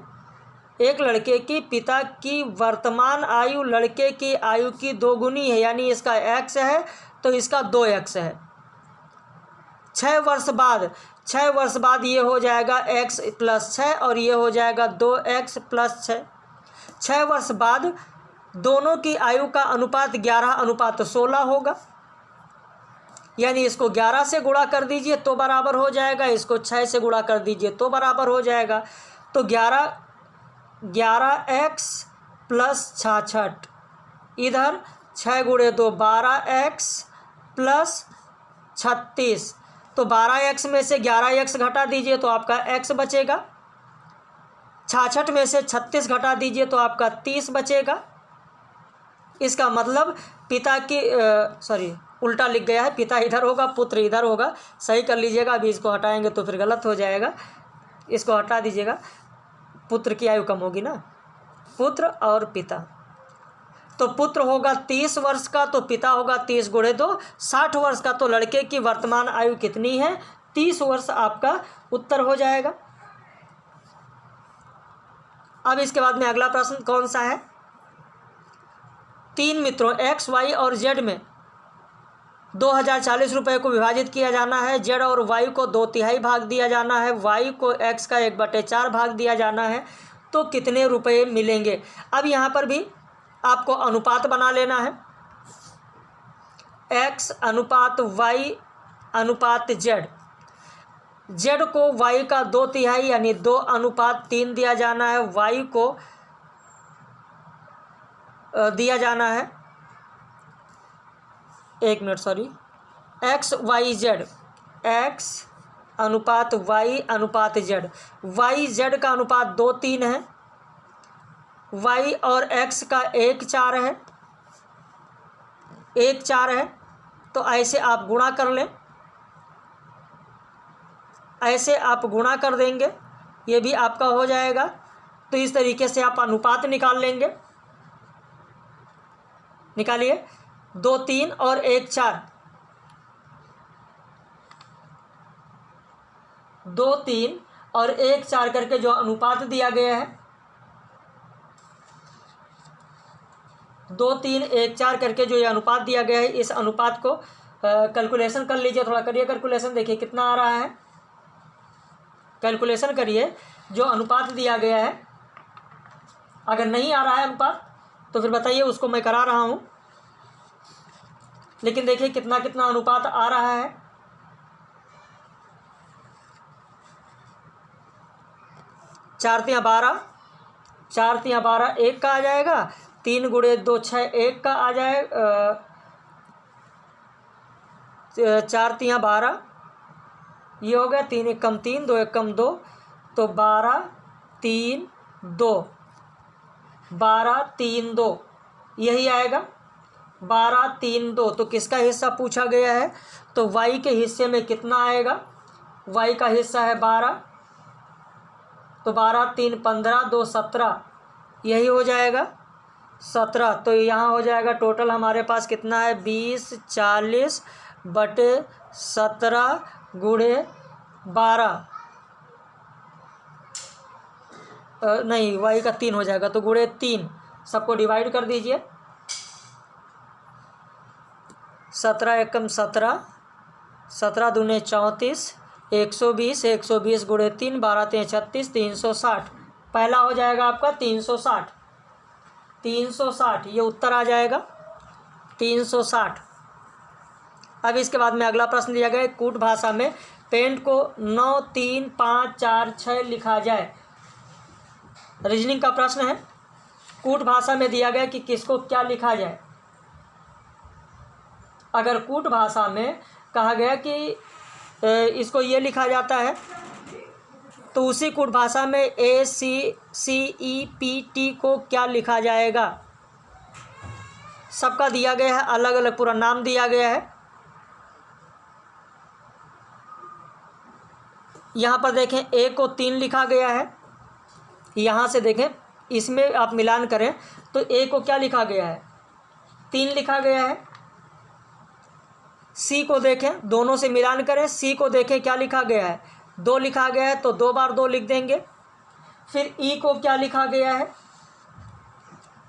[SPEAKER 1] एक लड़के की पिता की वर्तमान आयु लड़के की आयु की दोगुनी है, यानी इसका x है तो इसका 2x है। 6 वर्ष बाद ये हो जाएगा x + 6 और ये हो जाएगा 2x + 6। 6 वर्ष बाद दोनों की आयु का अनुपात 11:16 होगा। यानी इसको 11 से गुणा कर दीजिए तो बराबर हो जाएगा, इसको 6 से गुणा कर दीजिए तो बराबर हो जाएगा। तो 11x + 66, इधर 6 × 2 12x + 36, तो 12x में से 11x घटा दीजिए तो आपका x बचेगा। 66 में से 36 घटा दीजिए तो आपका 30 बचेगा। इसका मतलब पिता की उल्टा लिख गया है, पिता इधर होगा पुत्र इधर होगा, सही कर लीजिएगा। अभी इसको हटाएंगे तो फिर गलत हो जाएगा, इसको हटा दीजिएगा। पुत्र की आयु कम होगी ना, पुत्र और पिता। तो पुत्र होगा 30 वर्ष का तो पिता होगा 30 गुणे 2 60 वर्ष का। तो लड़के की वर्तमान आयु कितनी है? 30 वर्ष आपका उत्तर हो जाएगा। अब इसके बाद में अगला प्रश्न कौन सा है? 3 मित्रों एक्स वाई और जेड में 2040 रुपये को विभाजित किया जाना है। जेड और वाई को 2/3 भाग दिया जाना है, वाई को एक्स का 1/4 भाग दिया जाना है। तो कितने रुपये मिलेंगे? अब यहाँ पर भी आपको अनुपात बना लेना है। एक्स अनुपात वाई अनुपात जेड। जेड को वाई का 2/3 यानी 2:3 दिया जाना है, वाई को दिया जाना है, एक minute sorry, X Y Z, X अनुपात वाई अनुपात जेड। वाई जेड का अनुपात 2:3 है, वाई और एक्स का 1:4 है, 1:4 है। तो ऐसे आप गुणा कर लें, ऐसे आप गुणा कर देंगे, ये भी आपका हो जाएगा। तो इस तरीके से आप अनुपात निकाल लेंगे। निकालिए, 2:3 और 1:4, 2:3 और 1:4 करके जो अनुपात दिया गया है, 2:3 1:4 करके जो ये अनुपात दिया गया है, इस अनुपात को कैलकुलेशन कर लीजिए। थोड़ा करिए कैलकुलेशन, देखिए कितना आ रहा है। कैलकुलेशन करिए जो अनुपात दिया गया है। अगर नहीं आ रहा है अनुपात तो फिर बताइए, उसको मैं करा रहा हूँ। लेकिन देखिए कितना कितना अनुपात आ रहा है। 4×3 12, 4×3 12 1 का आ जाएगा, 3 गुणे 2 6 1 का आ जाएगा, 4×3 12, ये हो गया 3 1 कम 3 2 1 कम 2, तो 12 3 2, 12 3 2 यही आएगा, 12 3 2। तो किसका हिस्सा पूछा गया है? तो y के हिस्से में कितना आएगा? y का हिस्सा है 12, तो 12 3 15 2 17, यही हो जाएगा 17। तो यहाँ हो जाएगा टोटल हमारे पास कितना है? 20 40 बटे 17 गुणे 12, नहीं y का 3 हो जाएगा, तो गुणे 3, सबको डिवाइड कर दीजिए। 17 एकम 17, 17 दूने 34, 120, 120 गुणे 3, 12 3 36, 360। पहला हो जाएगा आपका 360, 360 ये उत्तर आ जाएगा 360। अब इसके बाद में अगला प्रश्न दिया गया है, कूट भाषा में पेंट को 9 3 5 4 6 लिखा जाए। रीजनिंग का प्रश्न है। कूट भाषा में दिया गया कि किसको क्या लिखा जाए। अगर कूट भाषा में कहा गया कि इसको ये लिखा जाता है, तो उसी कूट भाषा में ACCEPT को क्या लिखा जाएगा? सबका दिया गया है, अलग अलग पूरा नाम दिया गया है। यहाँ पर देखें A को 3 लिखा गया है, यहाँ से देखें इसमें आप मिलान करें तो A को क्या लिखा गया है? 3 लिखा गया है। C को देखें, दोनों से मिलान करें, C को देखें क्या लिखा गया है? 2 लिखा गया है, तो 2 बार 2 लिख देंगे। फिर E को क्या लिखा गया है?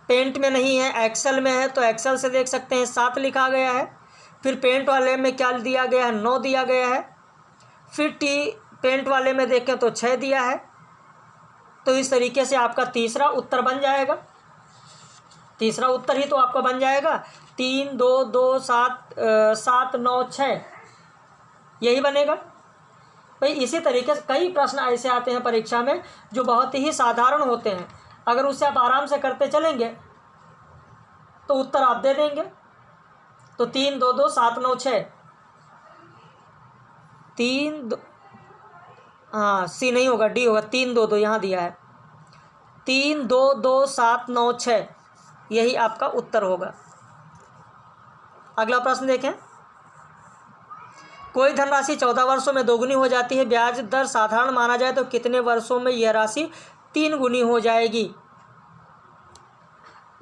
[SPEAKER 1] पेंट में नहीं है, एक्सेल में है, तो एक्सेल से देख सकते हैं 7 लिखा गया है। फिर पेंट वाले में क्या दिया गया है? 9 दिया गया है। फिर T पेंट वाले में देखें तो 6 दिया है। तो इस तरीके से आपका तीसरा उत्तर बन जाएगा। तीसरा उत्तर ही तो आपका बन जाएगा 3 2 2 7 7 9 6, यही बनेगा भाई। इसी तरीके से कई प्रश्न ऐसे आते हैं परीक्षा में जो बहुत ही साधारण होते हैं। अगर उससे आप आराम से करते चलेंगे तो उत्तर आप दे देंगे। तो 3 2 2 7 9 6, 3 हाँ सी नहीं होगा, डी होगा, 3 2 2 यहाँ दिया है, 3 2 2 7 9 6, यही आपका उत्तर होगा। अगला प्रश्न देखें। कोई धनराशि 14 वर्षों में दोगुनी हो जाती है, ब्याज दर साधारण माना जाए तो कितने वर्षों में यह राशि 3 गुनी हो जाएगी।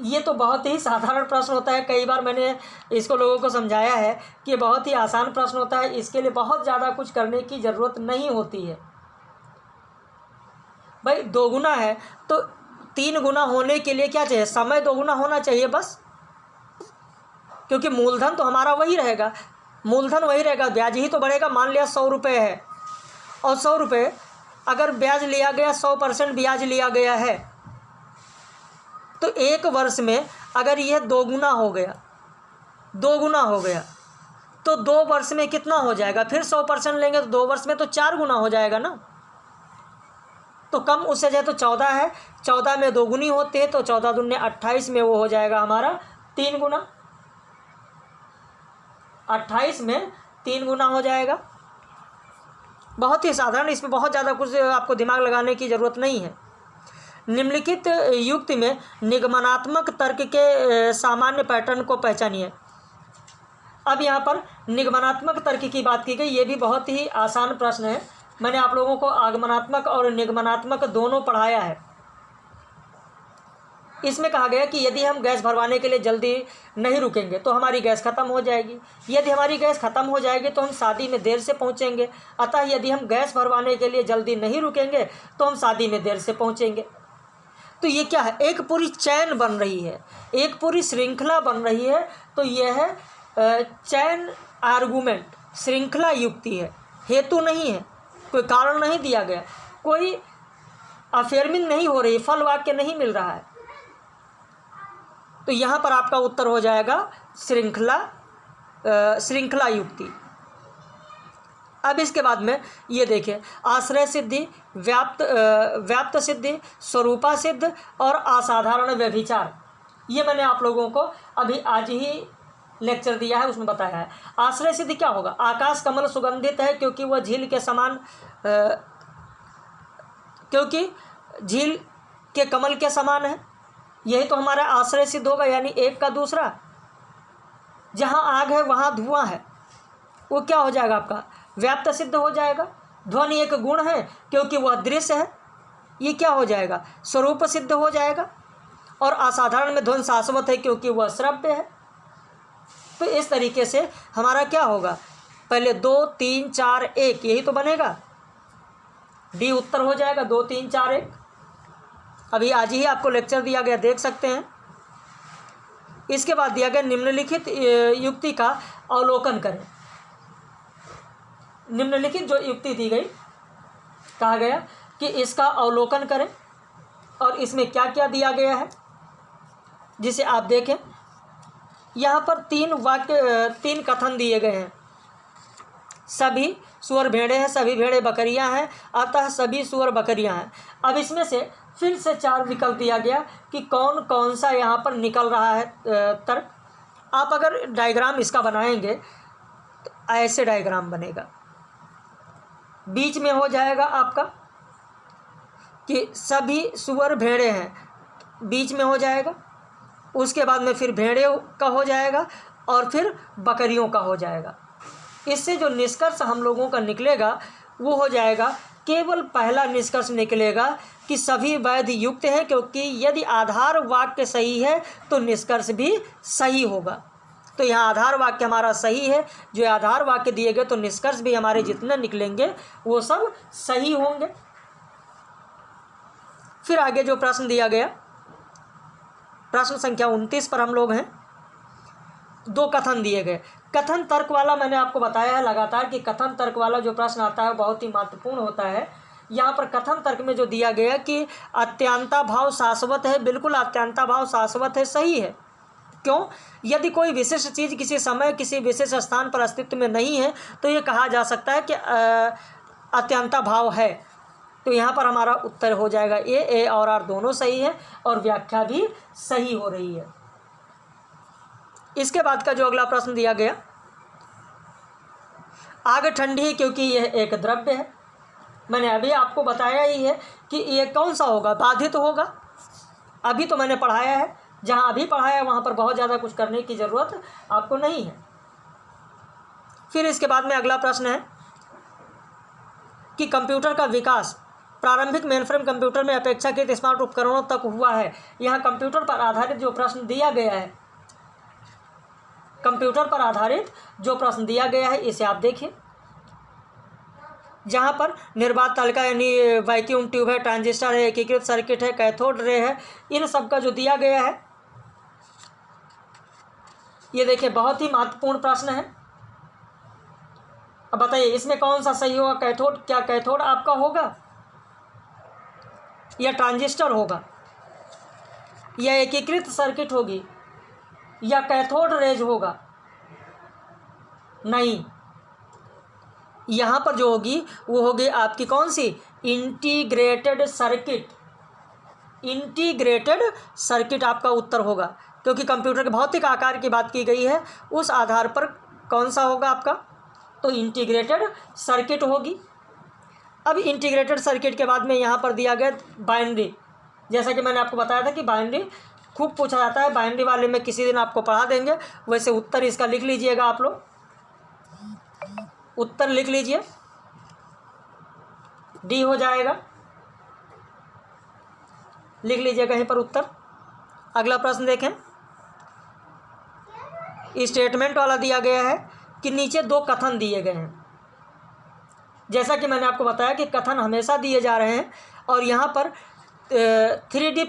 [SPEAKER 1] ये तो बहुत ही साधारण प्रश्न होता है, कई बार मैंने इसको लोगों को समझाया है कि ये बहुत ही आसान प्रश्न होता है, इसके लिए बहुत ज़्यादा कुछ करने की ज़रूरत नहीं होती है। भाई 2 गुना है तो 3 गुना होने के लिए क्या चाहिए, समय 2 गुना होना चाहिए बस, क्योंकि मूलधन तो हमारा वही रहेगा, मूलधन वही रहेगा, ब्याज ही तो बढ़ेगा। मान लिया 100 रुपये है और 100 रुपये अगर ब्याज लिया गया, 100% ब्याज लिया गया है, तो 1 वर्ष में अगर यह 2 गुना हो गया, 2 गुना हो गया तो 2 वर्ष में कितना हो जाएगा, फिर 100% लेंगे तो 2 वर्ष में तो 4 गुना हो जाएगा ना। तो कम उससे जाए तो 14 है, 14 में 2 गुनी होते हैं तो 14 दूनी 28 में वो हो जाएगा हमारा 3 गुना, 28 में 3 गुना हो जाएगा। बहुत ही साधारण, इसमें बहुत ज़्यादा कुछ आपको दिमाग लगाने की ज़रूरत नहीं है। निम्नलिखित युक्ति में निगमनात्मक तर्क के सामान्य पैटर्न को पहचानिए। अब यहाँ पर निगमनात्मक तर्क की बात की गई, ये भी बहुत ही आसान प्रश्न है। मैंने आप लोगों को आगमनात्मक और निगमनात्मक दोनों पढ़ाया है। इसमें कहा गया कि यदि हम गैस भरवाने के लिए जल्दी नहीं रुकेंगे तो हमारी गैस ख़त्म हो जाएगी, यदि हमारी गैस ख़त्म हो जाएगी तो हम शादी में देर से पहुंचेंगे, अतः यदि हम गैस भरवाने के लिए जल्दी नहीं रुकेंगे तो हम शादी में देर से पहुंचेंगे। तो ये क्या है, एक पूरी चैन बन रही है, एक पूरी श्रृंखला बन रही है। तो यह है चैन आर्गूमेंट, श्रृंखला युक्ति है, हेतु नहीं है, कोई कारण नहीं दिया गया, कोई अफर्मिंग नहीं हो रही, फल वाक्य नहीं मिल रहा है। तो यहाँ पर आपका उत्तर हो जाएगा श्रृंखला युक्ति। अब इसके बाद में ये देखिए, आश्रय सिद्धि, व्याप्त सिद्धि, स्वरूपा सिद्ध और असाधारण व्यभिचार, ये मैंने आप लोगों को अभी आज ही लेक्चर दिया है, उसमें बताया है। आश्रय सिद्धि क्या होगा, आकाश कमल सुगंधित है क्योंकि वह झील के समान, क्योंकि झील के कमल के समान है, यही तो हमारा आश्रय सिद्ध होगा। यानी एक का दूसरा, जहाँ आग है वहाँ धुआं है, वो क्या हो जाएगा आपका व्याप्त सिद्ध हो जाएगा। ध्वनि एक गुण है क्योंकि वह दृश्य है, ये क्या हो जाएगा स्वरूप सिद्ध हो जाएगा। और असाधारण में ध्वनि शाश्वत है क्योंकि वह श्रव्य है। तो इस तरीके से हमारा क्या होगा, पहले 2 3 4 1, यही तो बनेगा, डी उत्तर हो जाएगा 2 3 4 1। अभी आज ही आपको लेक्चर दिया गया, देख सकते हैं। इसके बाद दिया गया निम्नलिखित युक्ति का अवलोकन करें। निम्नलिखित जो युक्ति दी गई, कहा गया कि इसका अवलोकन करें और इसमें क्या क्या दिया गया है जिसे आप देखें। यहाँ पर 3 कथन दिए गए हैं। सभी सूअर भेड़े हैं, सभी भेड़े बकरियां हैं, अतः सभी सूअर बकरियां हैं। अब इसमें से फिर से 4 विकल्प दिया गया कि कौन कौन सा यहाँ पर निकल रहा है तर्क। आप अगर डायग्राम इसका बनाएंगे तो ऐसे डायग्राम बनेगा, बीच में हो जाएगा आपका कि सभी सूअर भेड़े हैं, बीच में हो जाएगा, उसके बाद में फिर भेड़े का हो जाएगा और फिर बकरियों का हो जाएगा। इससे जो निष्कर्ष हम लोगों का निकलेगा वो हो जाएगा, केवल पहला निष्कर्ष निकलेगा कि सभी वैध युक्त है, क्योंकि यदि आधार वाक्य सही है तो निष्कर्ष भी सही होगा। तो यहाँ आधार वाक्य हमारा सही है, जो आधार वाक्य दिए गए तो निष्कर्ष भी हमारे जितने निकलेंगे वो सब सही होंगे। फिर आगे जो प्रश्न दिया गया, प्रश्न संख्या 29 पर हम लोग हैं। 2 कथन दिए गए। कथन तर्क वाला मैंने आपको बताया है लगातार कि कथन तर्क वाला जो प्रश्न आता है बहुत ही महत्वपूर्ण होता है। यहाँ पर कथन तर्क में जो दिया गया कि अत्यंता भाव शाश्वत है, बिल्कुल अत्यंता भाव शाश्वत है, सही है। क्यों, यदि कोई विशिष्ट चीज़ किसी समय किसी विशिष्ट स्थान पर अस्तित्व में नहीं है तो ये कहा जा सकता है कि अत्यंता भाव है। तो यहाँ पर हमारा उत्तर हो जाएगा ए और आर दोनों सही है और व्याख्या भी सही हो रही है। इसके बाद का जो अगला प्रश्न दिया गया, आग ठंडी है क्योंकि यह एक द्रव्य है। मैंने अभी आपको बताया ही है कि ये कौन सा होगा, बाधित होगा। अभी तो मैंने पढ़ाया है, जहाँ अभी पढ़ाया है वहाँ पर बहुत ज़्यादा कुछ करने की ज़रूरत आपको नहीं है। फिर इसके बाद में अगला प्रश्न है कि कंप्यूटर का विकास प्रारंभिक मेनफ्रेम कंप्यूटर में अपेक्षाकृत स्मार्ट उपकरणों तक हुआ है। यहाँ कंप्यूटर पर आधारित जो प्रश्न दिया गया है, कंप्यूटर पर आधारित जो प्रश्न दिया गया है इसे आप देखिए। जहाँ पर निर्वात तालिका यानी वैक्यूम ट्यूब है, ट्रांजिस्टर है, एकीकृत सर्किट है, कैथोड रे है, इन सब का जो दिया गया है ये देखिए बहुत ही महत्वपूर्ण प्रश्न है। अब बताइए इसमें कौन सा सही होगा? कैथोड, क्या कैथोड आपका होगा या ट्रांजिस्टर होगा या एकीकृत सर्किट होगी या कैथोड रेज होगा? नहीं, यहाँ पर जो होगी वो होगी आपकी कौन सी? Integrated circuit. इंटीग्रेटेड सर्किट आपका उत्तर होगा, क्योंकि कंप्यूटर के भौतिक आकार की बात की गई है, उस आधार पर कौन सा होगा आपका? तो इंटीग्रेटेड सर्किट होगी। अब इंटीग्रेटेड सर्किट के बाद में यहाँ पर दिया गया बाइनरी। जैसा कि मैंने आपको बताया था कि बाइनरी खूब पूछा जाता है, बाइनरी वाले में किसी दिन आपको पढ़ा देंगे। वैसे उत्तर इसका लिख लीजिएगा, आप लोग उत्तर लिख लीजिए, डी हो जाएगा, लिख लीजिए कहीं पर उत्तर। अगला प्रश्न देखें, स्टेटमेंट वाला दिया गया है कि नीचे दो कथन दिए गए हैं। जैसा कि मैंने आपको बताया कि कथन हमेशा दिए जा रहे हैं, और यहाँ पर 3D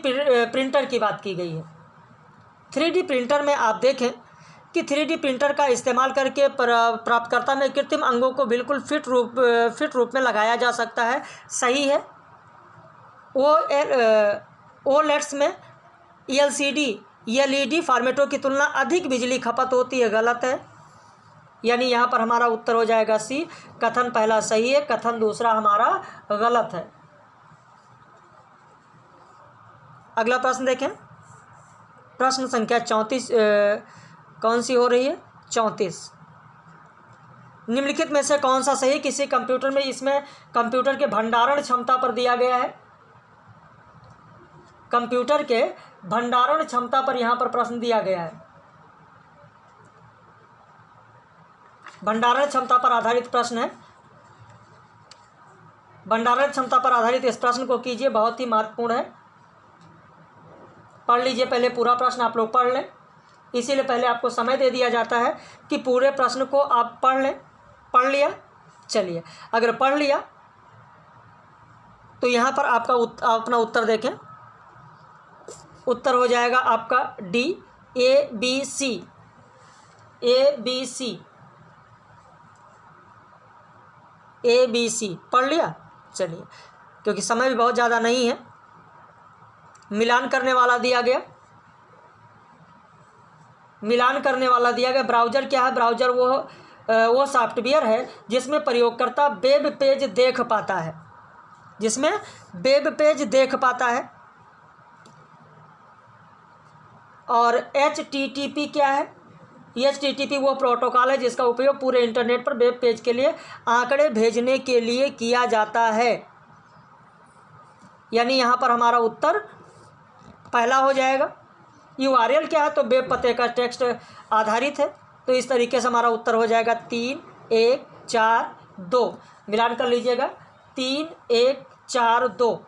[SPEAKER 1] प्रिंटर की बात की गई है। 3D प्रिंटर में आप देखें कि 3D प्रिंटर का इस्तेमाल करके प्राप्तकर्ता में कृत्रिम अंगों को बिल्कुल फिट रूप में लगाया जा सकता है। सही है। ओलेट्स में LCD LED फॉर्मेटों की तुलना अधिक बिजली खपत होती है। गलत है, यानी यहाँ पर हमारा उत्तर हो जाएगा सी। कथन पहला सही है, कथन दूसरा हमारा गलत है। अगला प्रश्न देखें, प्रश्न संख्या 34 कौन सी हो रही है? 34। निम्नलिखित में से कौन सा सही? किसी कंप्यूटर में, इसमें कंप्यूटर के भंडारण क्षमता पर दिया गया है। कंप्यूटर के भंडारण क्षमता पर यहाँ पर प्रश्न दिया गया है। भंडारण क्षमता पर आधारित प्रश्न है। भंडारण क्षमता पर आधारित इस प्रश्न को कीजिए, बहुत ही महत्वपूर्ण है। पढ़ लीजिए, पहले पूरा प्रश्न आप लोग पढ़ लें, इसीलिए पहले आपको समय दे दिया जाता है कि पूरे प्रश्न को आप पढ़ लें। पढ़ लिया? चलिए, अगर पढ़ लिया तो यहाँ पर आपका अपना उत्तर देखें। उत्तर हो जाएगा आपका डी, ABC। ABC पढ़ लिया? चलिए, क्योंकि समय भी बहुत ज़्यादा नहीं है। मिलान करने वाला दिया गया, मिलान करने वाला दिया गया। ब्राउज़र क्या है? ब्राउज़र वो सॉफ्टवेयर है जिसमें प्रयोगकर्ता वेब पेज देख पाता है, जिसमें वेब पेज देख पाता है। और HTTP क्या है? HTTP वो प्रोटोकॉल है जिसका उपयोग पूरे इंटरनेट पर वेब पेज के लिए आंकड़े भेजने के लिए किया जाता है। यानी यहाँ पर हमारा उत्तर पहला हो जाएगा। URL क्या है? तो वेब पते का टेक्स्ट आधारित है। तो इस तरीके से हमारा उत्तर हो जाएगा 3, 1, 4, 2। मिलान कर लीजिएगा, 3, 1, 4, 2।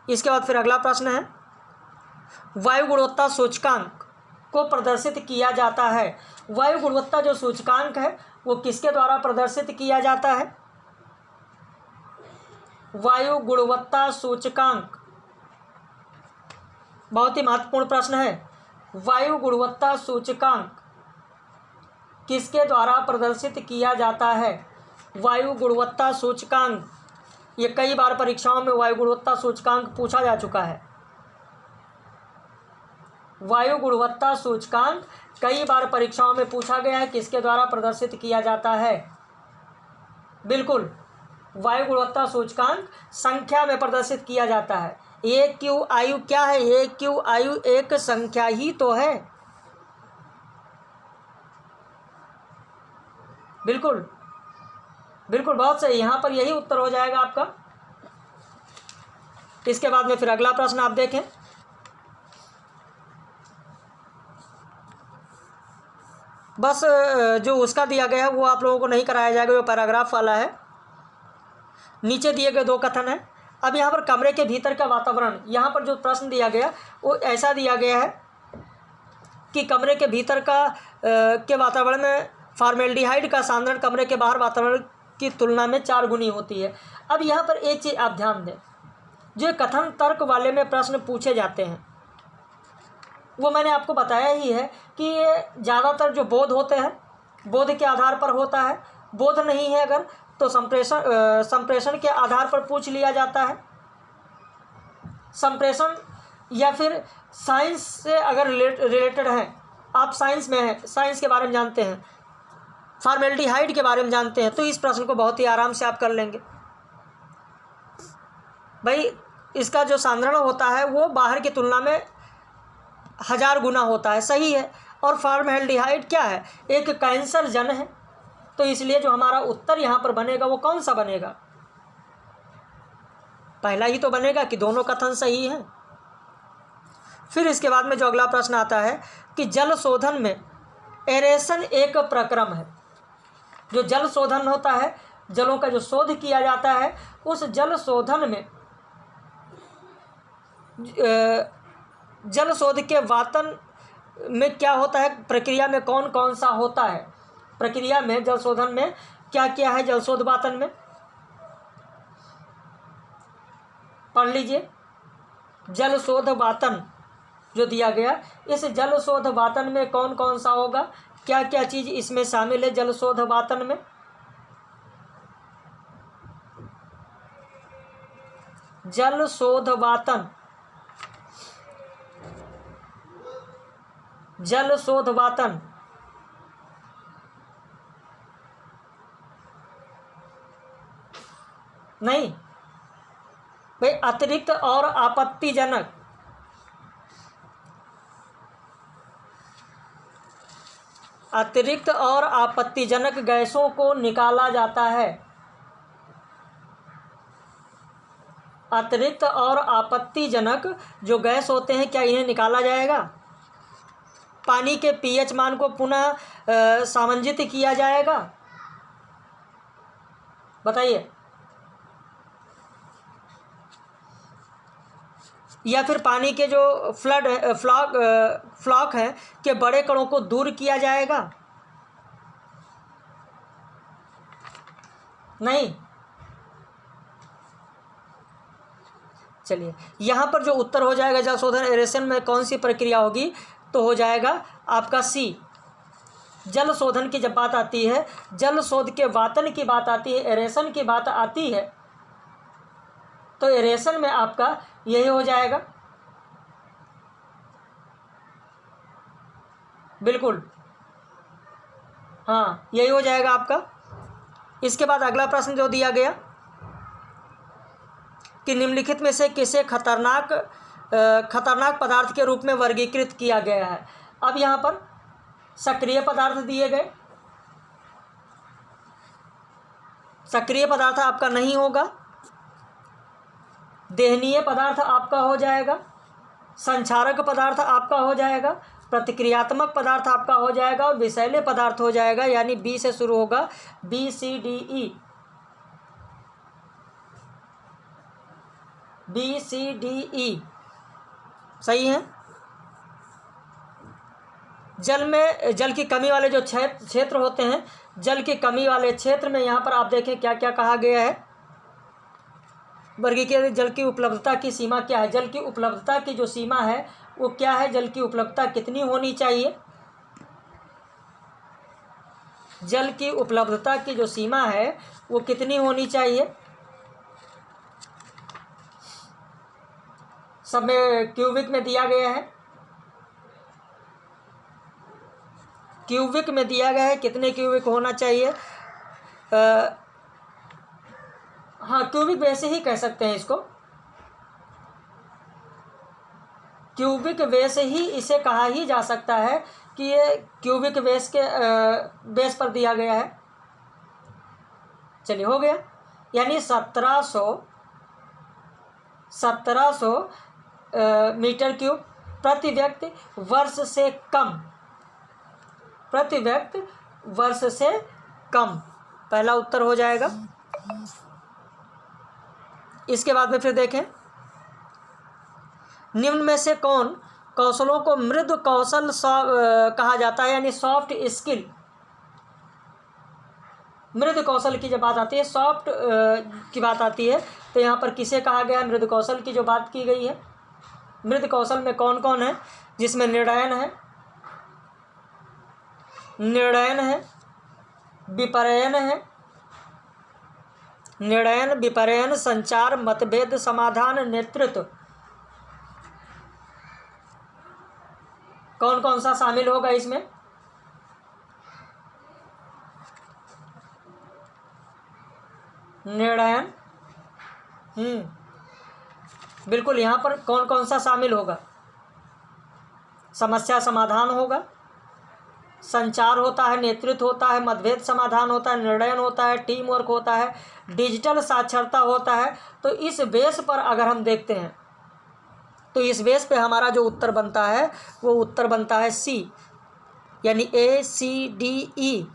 [SPEAKER 1] इसके बाद फिर अगला प्रश्न है, वायु गुणवत्ता सूचकांक को प्रदर्शित किया जाता है। वायु गुणवत्ता जो सूचकांक है वो किसके द्वारा प्रदर्शित किया जाता है? वायु गुणवत्ता सूचकांक बहुत ही महत्वपूर्ण प्रश्न है। वायु गुणवत्ता सूचकांक किसके द्वारा प्रदर्शित किया जाता है? वायु गुणवत्ता सूचकांक, ये कई बार परीक्षाओं में वायु गुणवत्ता सूचकांक पूछा जा चुका है। वायु गुणवत्ता सूचकांक कई बार परीक्षाओं में पूछा गया है, किसके द्वारा प्रदर्शित किया जाता है? बिल्कुल, वायु गुणवत्ता सूचकांक संख्या में प्रदर्शित किया जाता है। AQI क्या है? AQI एक संख्या ही तो है। बिल्कुल बिल्कुल, बहुत सही, यहाँ पर यही उत्तर हो जाएगा आपका। इसके बाद में फिर अगला प्रश्न आप देखें, बस जो उसका दिया गया है वो आप लोगों को नहीं कराया जाएगा, वो पैराग्राफ वाला है। नीचे दिए गए 2 कथन हैं। अब यहाँ पर कमरे के भीतर का वातावरण, यहाँ पर जो प्रश्न दिया गया वो ऐसा दिया गया है कि कमरे के भीतर का के वातावरण में फॉर्मेल्डिहाइड का सांद्रण कमरे के बाहर वातावरण की तुलना में 4 गुनी होती है। अब यहाँ पर एक चीज़ आप ध्यान दें, जो कथन तर्क वाले में प्रश्न पूछे जाते हैं वो मैंने आपको बताया ही है कि ये ज़्यादातर जो बोध होते हैं, बोध के आधार पर होता है। बोध नहीं है अगर तो संप्रेषण के आधार पर पूछ लिया जाता है। संप्रेषण या फिर साइंस से अगर रिलेटेड है, आप साइंस में हैं, साइंस के बारे में जानते हैं, फॉर्मेल्डिहाइड के बारे में जानते हैं, तो इस प्रश्न को बहुत ही आराम से आप कर लेंगे। भाई इसका जो सांद्रण होता है वो बाहर की तुलना में 1000 गुना होता है, सही है। और फॉर्मेल्डिहाइड क्या है, एक कैंसर जन है। तो इसलिए जो हमारा उत्तर यहाँ पर बनेगा वो कौन सा बनेगा, पहला ही तो बनेगा कि दोनों कथन सही हैं। फिर इसके बाद में जो अगला प्रश्न आता है कि जल शोधन में एरेशन एक प्रक्रम है। जो जल शोधन होता है, जलों का जो शोध किया जाता है, उस जल शोधन में जल शोध के वातन में क्या होता है, प्रक्रिया में कौन कौन सा होता है, प्रक्रिया में जल शोधन में क्या क्या है जल शोध वातन में, पढ़ लीजिए। जल शोध वातन जो दिया गया, इस जल शोध वातन में कौन कौन सा होगा, क्या क्या चीज़ इसमें शामिल है जल शोध वातन में। जल शोध वातन, जल शोध वातन नहीं भाई, अतिरिक्त और आपत्तिजनक, अतिरिक्त और आपत्तिजनक गैसों को निकाला जाता है। अतिरिक्त और आपत्तिजनक जो गैस होते हैं, क्या इन्हें निकाला जाएगा। पानी के पीएच मान को पुनः सामंजित किया जाएगा, बताइए। या फिर पानी के जो फ्लॉक हैं के बड़े कणों को दूर किया जाएगा, नहीं। चलिए यहाँ पर जो उत्तर हो जाएगा जल शोधन एरेशन में कौन सी प्रक्रिया होगी, तो हो जाएगा आपका सी। जल शोधन की जब बात आती है, जल शोध के वातन की बात आती है, एरेशन की बात आती है, तो एरेशन में आपका यही हो जाएगा, बिल्कुल हाँ यही हो जाएगा आपका। इसके बाद अगला प्रश्न जो दिया गया कि निम्नलिखित में से किसे खतरनाक पदार्थ के रूप में वर्गीकृत किया गया है। अब यहाँ पर सक्रिय पदार्थ दिए गए, सक्रिय पदार्थ आपका नहीं होगा, देहनीय पदार्थ आपका हो जाएगा, संक्षारक पदार्थ आपका हो जाएगा, प्रतिक्रियात्मक पदार्थ आपका हो जाएगा, और विषैले पदार्थ हो जाएगा। यानी बी से शुरू होगा, B C D E, B C D E सही है। जल में जल की कमी वाले जो क्षेत्र होते हैं, जल की कमी वाले क्षेत्र में यहाँ पर आप देखें क्या क्या कहा गया है। वर्गीकृत जल की उपलब्धता की सीमा क्या है, जल की उपलब्धता की जो सीमा है वो क्या है, जल की उपलब्धता कितनी होनी चाहिए। जल की उपलब्धता की जो सीमा है वो कितनी होनी चाहिए। सब में क्यूबिक में दिया गया है, क्यूबिक में दिया गया है, कितने क्यूबिक होना चाहिए। हाँ क्यूबिक वैसे ही कह सकते हैं इसको, क्यूबिक वैसे ही इसे कहा ही जा सकता है कि ये क्यूबिक बेस के बेस पर दिया गया है। चलिए हो गया, यानी 1700 मीटर क्यूब प्रति व्यक्ति वर्ष से कम, प्रति व्यक्ति वर्ष से कम, पहला उत्तर हो जाएगा। इसके बाद में फिर देखें, निम्न में से कौन कौशलों को मृदु कौशल कहा जाता है, यानी सॉफ्ट स्किल। मृदु कौशल की जब बात आती है, सॉफ्ट की बात आती है, तो यहाँ पर किसे कहा गया है? मृदु कौशल की जो बात की गई है। मृदु कौशल में कौन कौन है? जिसमें निर्णयन है, विपर्ययन है, निर्णयन, विपर्ययन, संचार, मतभेद समाधान, नेतृत्व, कौन कौन सा शामिल होगा इसमें? निर्णयन, बिल्कुल। यहाँ पर कौन कौन सा शामिल होगा? समस्या समाधान होगा, संचार होता है, नेतृत्व होता है, मतभेद समाधान होता है, निर्णयन होता है, टीम वर्क होता है, डिजिटल साक्षरता होता है। तो इस बेस पर अगर हम देखते हैं तो इस बेस पे हमारा जो उत्तर बनता है वो उत्तर बनता है सी, यानी ACDE।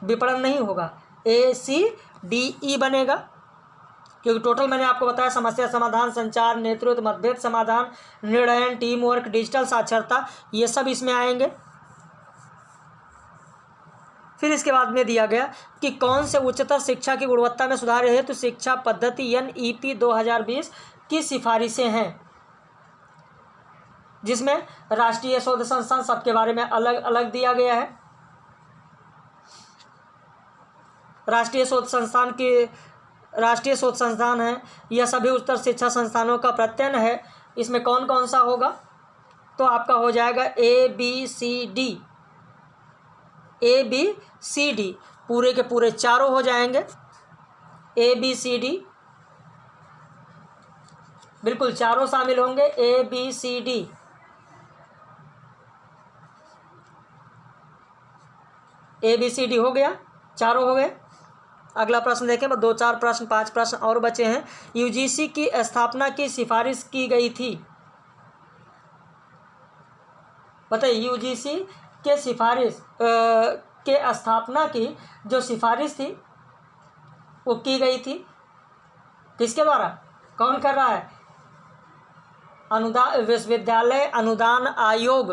[SPEAKER 1] विपणन नहीं होगा, ACDE बनेगा, क्योंकि टोटल मैंने आपको बताया समस्या समाधान, संचार, नेतृत्व, मतभेद समाधान, निर्णयन, टीम वर्क, डिजिटल साक्षरता, ये सब इसमें आएंगे। फिर इसके बाद में दिया गया कि कौन से उच्चतर शिक्षा की गुणवत्ता में सुधार हेतु शिक्षा पद्धति NEP 2020 की सिफारिशें हैं, जिसमें राष्ट्रीय शोध संस्थान सबके बारे में अलग अलग दिया गया है। राष्ट्रीय शोध संस्थान है, यह सभी उच्चतर शिक्षा संस्थानों का प्रत्ययन है। इसमें कौन कौन सा होगा? तो आपका हो जाएगा ABCD, पूरे के पूरे चारों हो जाएंगे। ABCD, बिल्कुल चारों शामिल होंगे। ABCD हो गया, चारों हो गए। अगला प्रश्न देखें, 2-4 प्रश्न 5 प्रश्न और बचे हैं। UGC की स्थापना की सिफारिश की गई थी, बताइए। UGC के सिफारिश के स्थापना की जो सिफारिश थी वो की गई थी किसके द्वारा? कौन कर रहा है? विश्वविद्यालय अनुदान आयोग,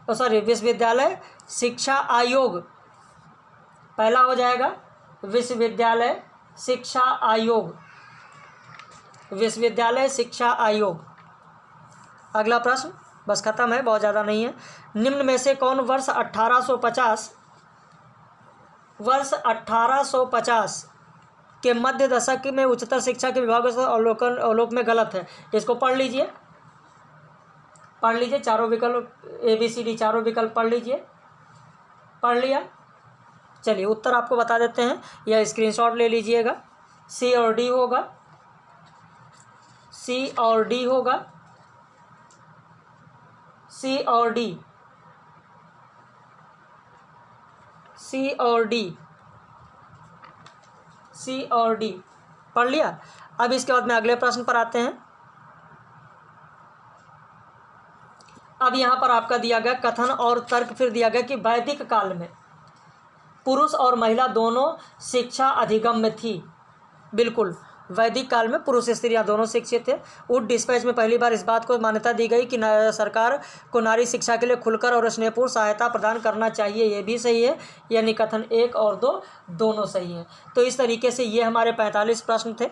[SPEAKER 1] विश्वविद्यालय शिक्षा आयोग, पहला हो जाएगा विश्वविद्यालय शिक्षा आयोग, विश्वविद्यालय शिक्षा आयोग। अगला प्रश्न बस खत्म है, बहुत ज़्यादा नहीं है। निम्न में से कौन वर्ष 1850 के मध्य दशक में उच्चतर शिक्षा के विभाग से अवलोकन में गलत है? इसको पढ़ लीजिए, चारों विकल्प ABCD चारों विकल्प पढ़ लीजिए। पढ़ लिया? चलिए उत्तर आपको बता देते हैं, यह स्क्रीनशॉट ले लीजिएगा। C और D होगा, C और D होगा, C और D, C और D, C और D पढ़ लिया। अब इसके बाद में अगले प्रश्न पर आते हैं। अब यहाँ पर आपका दिया गया कथन और तर्क, फिर दिया गया कि वैदिक काल में पुरुष और महिला दोनों शिक्षा अधिगम में थी। बिल्कुल, वैदिक काल में पुरुष स्त्रियां दोनों शिक्षित थे। वुड डिस्पैच में पहली बार इस बात को मान्यता दी गई कि सरकार को नारी शिक्षा के लिए खुलकर और स्नेहपूर्ण सहायता प्रदान करना चाहिए, ये भी सही है, यानी कथन 1 और 2 दोनों सही हैं। तो इस तरीके से ये हमारे 45 प्रश्न थे।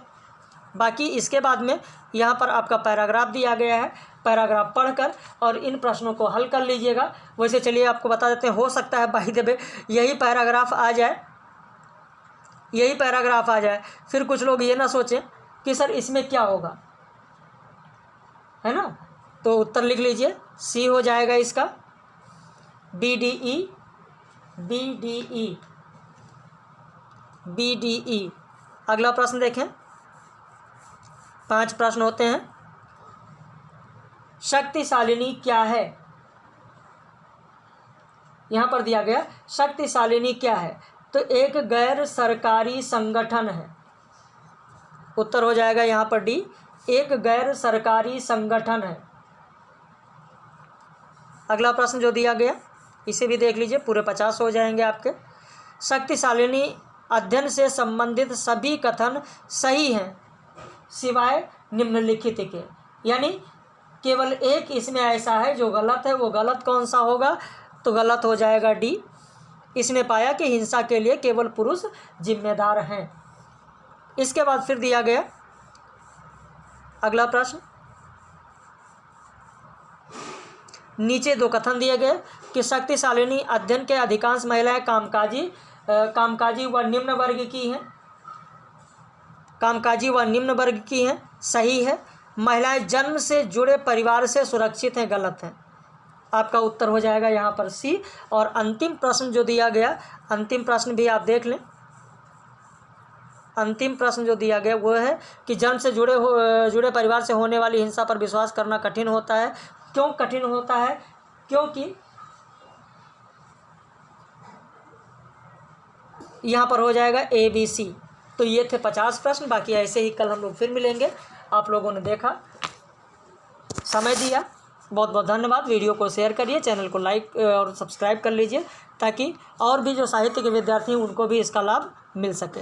[SPEAKER 1] बाकी इसके बाद में यहाँ पर आपका पैराग्राफ दिया गया है, पैराग्राफ पढ़कर और इन प्रश्नों को हल कर लीजिएगा। वैसे चलिए आपको बता देते हैं, हो सकता है बाय द वे यही पैराग्राफ आ जाए, फिर कुछ लोग ये ना सोचें कि सर इसमें क्या होगा, है ना। तो उत्तर लिख लीजिए, C हो जाएगा इसका, BDE। अगला प्रश्न देखें, 5 प्रश्न होते हैं। शक्तिशालिनी क्या है? यहाँ पर दिया गया शक्तिशालिनी क्या है, तो एक गैर सरकारी संगठन है। उत्तर हो जाएगा यहाँ पर D, एक गैर सरकारी संगठन है। अगला प्रश्न जो दिया गया इसे भी देख लीजिए, पूरे 50 हो जाएंगे आपके। शक्तिशालिनी अध्ययन से संबंधित सभी कथन सही हैं सिवाय निम्नलिखित के, यानी केवल एक इसमें ऐसा है जो गलत है। वो गलत कौन सा होगा? तो गलत हो जाएगा डी। इसने पाया कि हिंसा के लिए केवल पुरुष जिम्मेदार हैं। इसके बाद फिर दिया गया अगला प्रश्न, नीचे दो कथन दिए गए कि शक्तिशालिनी अध्ययन के अधिकांश महिलाएं कामकाजी व निम्न वर्ग की हैं। कामकाजी व निम्न वर्ग की हैं, सही है। महिलाएं जन्म से जुड़े परिवार से सुरक्षित हैं, गलत है। आपका उत्तर हो जाएगा यहाँ पर सी। और अंतिम प्रश्न जो दिया गया, अंतिम प्रश्न भी आप देख लें। अंतिम प्रश्न जो दिया गया वो है कि जन्म से जुड़े परिवार से होने वाली हिंसा पर विश्वास करना कठिन होता है। क्यों कठिन होता है? क्योंकि यहाँ पर हो जाएगा ए बी सी। तो ये थे 50 प्रश्न। बाकी ऐसे ही कल हम लोग फिर मिलेंगे। आप लोगों ने देखा, समय दिया, बहुत बहुत धन्यवाद। वीडियो को शेयर करिए, चैनल को लाइक और सब्सक्राइब कर लीजिए ताकि और भी जो साहित्य के विद्यार्थी हैं उनको भी इसका लाभ मिल सके।